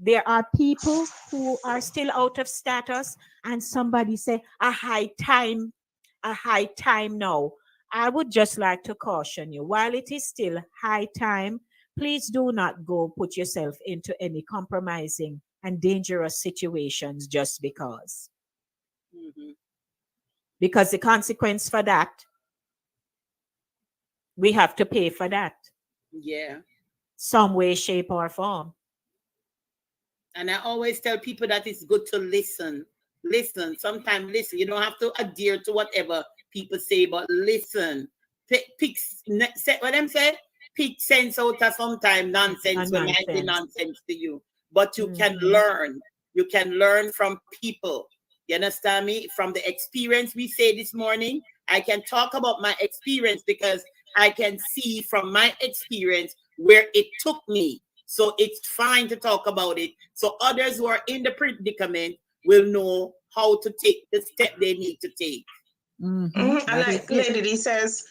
G: there are people who are still out of status, and somebody say a high time now. I would just like to caution you, while it is still high time, please do not go put yourself into any compromising and dangerous situations just because. Because the consequence for that, we have to pay for that. Some way, shape, or form.
J: And I always tell people that it's good to listen. Listen. Sometimes listen. You don't have to adhere to whatever people say, but listen. What them say? Pick sense out of sometimes nonsense when I say nonsense to you. But you can learn. You can learn from people. You understand me? From the experience we say this morning, I can talk about my experience because I can see from my experience where it took me. So it's fine to talk about it. So others who are in the predicament will know how to take the step they need to take.
H: And like Lady D says,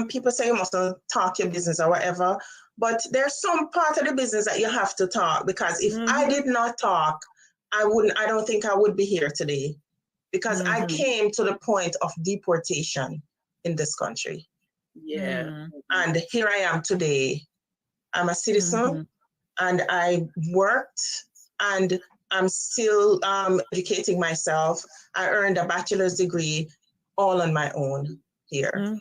H: people say you mustn't talk your business or whatever, but there's some part of the business that you have to talk, because if I did not talk, I don't think I would be here today, because I came to the point of deportation in this country.
J: Yeah.
H: And here I am today. I'm a citizen and I worked, and I'm still educating myself. I earned a bachelor's degree all on my own here.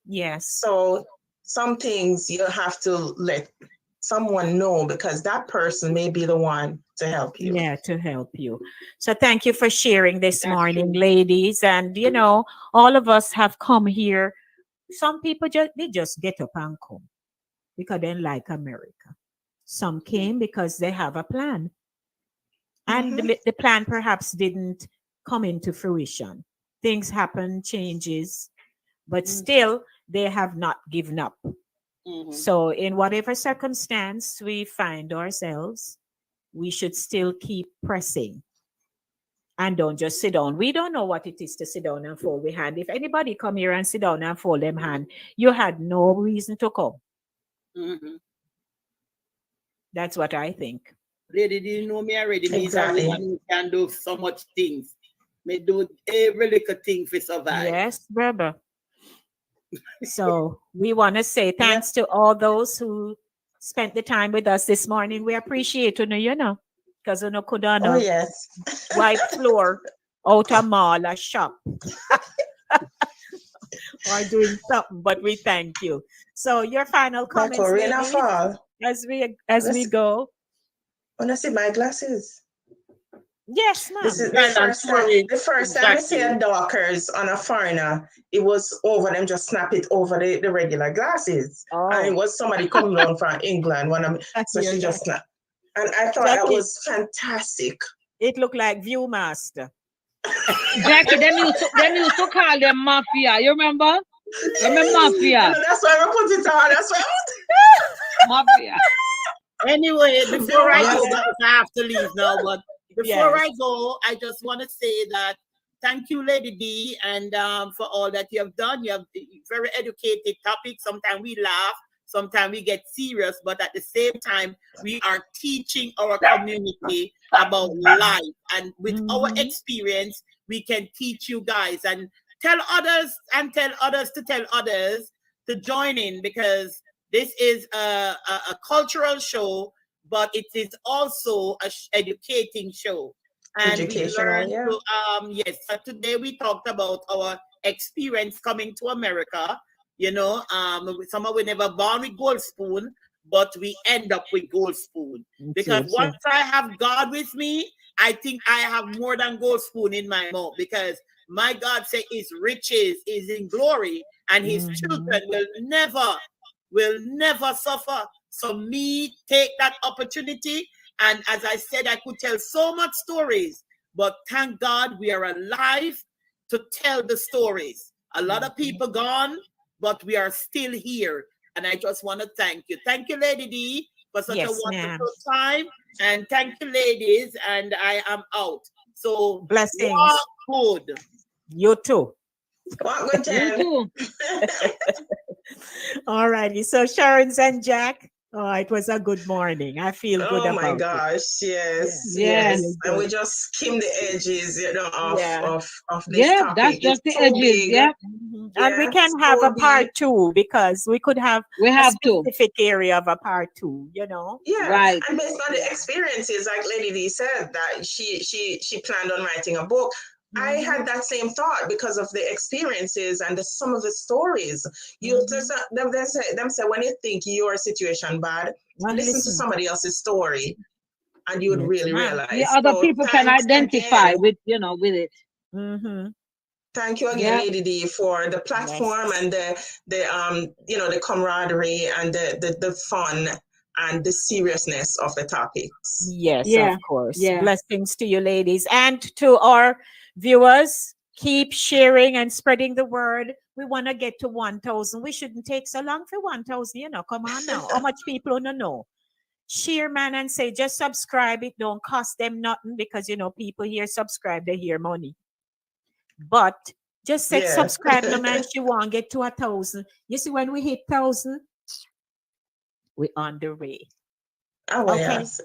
G: Yes.
H: So some things you have to let someone know, because that person may be the one to help you.
G: Yeah, to help you. So thank you for sharing this morning, ladies. And, you know, all of us have come here. Some people just get up and come because they like America. Some came because they have a plan. And the plan perhaps didn't come into fruition. Things happen, changes, but still they have not given up. So in whatever circumstance we find ourselves, we should still keep pressing and don't just sit down. We don't know what it is to sit down and fold the hand. If anybody come here and sit down and fold them hand, you had no reason to come. That's what I think.
J: Lady, do you know me already? Me exactly. A woman who can do so much things. Me do every little thing for survive.
G: Yes, brother. So we want to say thanks to all those who spent the time with us this morning. We appreciate you know, because you know could wipe floor out a mall, a shop, or doing something. But we thank you. So your final comments, as we go.
H: When I see my glasses.
G: Yes, ma'am.
H: This is the first time I see a Dockers on a foreigner, it was over them, just snap it over the regular glasses. And it was somebody coming down from England. So she just snapped. And I thought that was fantastic.
G: It looked like Viewmaster.
K: Jackie, them used to call them mafia. You remember? Remember mafia?
H: That's why I put it on. That's why
K: mafia.
J: Anyway, before I go, because I have to leave now, but before I go, I just want to say that thank you, Lady D, and for all that you have done. You have very educated topics. Sometimes we laugh, sometimes we get serious, but at the same time, we are teaching our community about life. And with our experience, we can teach you guys and tell others to tell others to join in, because this is a cultural show, but it is also an educating show. And we learned so today we talked about our experience coming to America. You know, some of we never born with gold spoon, but we end up with gold spoon. Because once I have God with me, I think I have more than gold spoon in my mouth, because my God said his riches is in glory, and his children will never suffer. So me take that opportunity. And as I said, I could tell so much stories, but thank God we are alive to tell the stories. A lot of people gone, but we are still here. And I just want to thank you. Thank you, Lady D, for such a wonderful time. And thank you, ladies. And I am out. So
G: blessings.
J: Walk good.
G: You too.
H: Walk good, you too.
G: All righty. So Sharon's and Jack. Oh, it was a good morning. I feel good about it.
H: Oh my gosh, yes. And we just skim the edges, you know, of this topic.
K: That's just the edges,
G: And we can have a part 2, because we could have a specific area of a part 2, you know.
H: Yeah,
K: right.
H: And based on the experiences, like Lady D said, that she planned on writing a book. I had that same thought because of the experiences and some of the stories. You them say when you think your situation bad, listen to somebody else's story, and you would really realize.
K: Yeah, other people can identify with it.
H: Thank you again, Lady D, for the platform and the camaraderie and the fun and the seriousness of the topics.
G: Yes, of course. Yeah. Blessings to you, ladies, and to our viewers. Keep sharing and spreading the word. We want to get to 1,000. We shouldn't take so long for 1,000. You know, come on now. How much people don't know? share, man, and say, just subscribe. It don't cost them nothing because, you know, people here subscribe, they hear money. But just say subscribe, no man, she won't get to 1,000. You see, when we hit 1,000, we're on the way.
H: Oh, okay. Yes.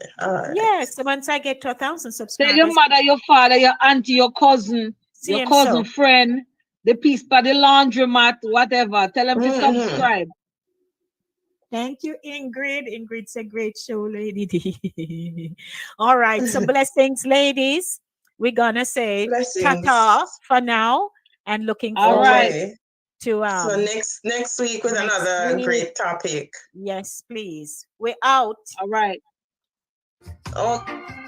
G: Yes, so once I get to 1,000 subscribers.
K: Tell your mother, your father, your auntie, your cousin, friend, the piece by the laundromat, whatever. Tell them to subscribe.
G: Thank you, Ingrid. Ingrid's a great show, Lady D. All right, so blessings, ladies. We're gonna say ta-ta for now and looking forward to
H: so next week with another great topic.
G: Yes, please. We're out.
K: All right.
H: Okay.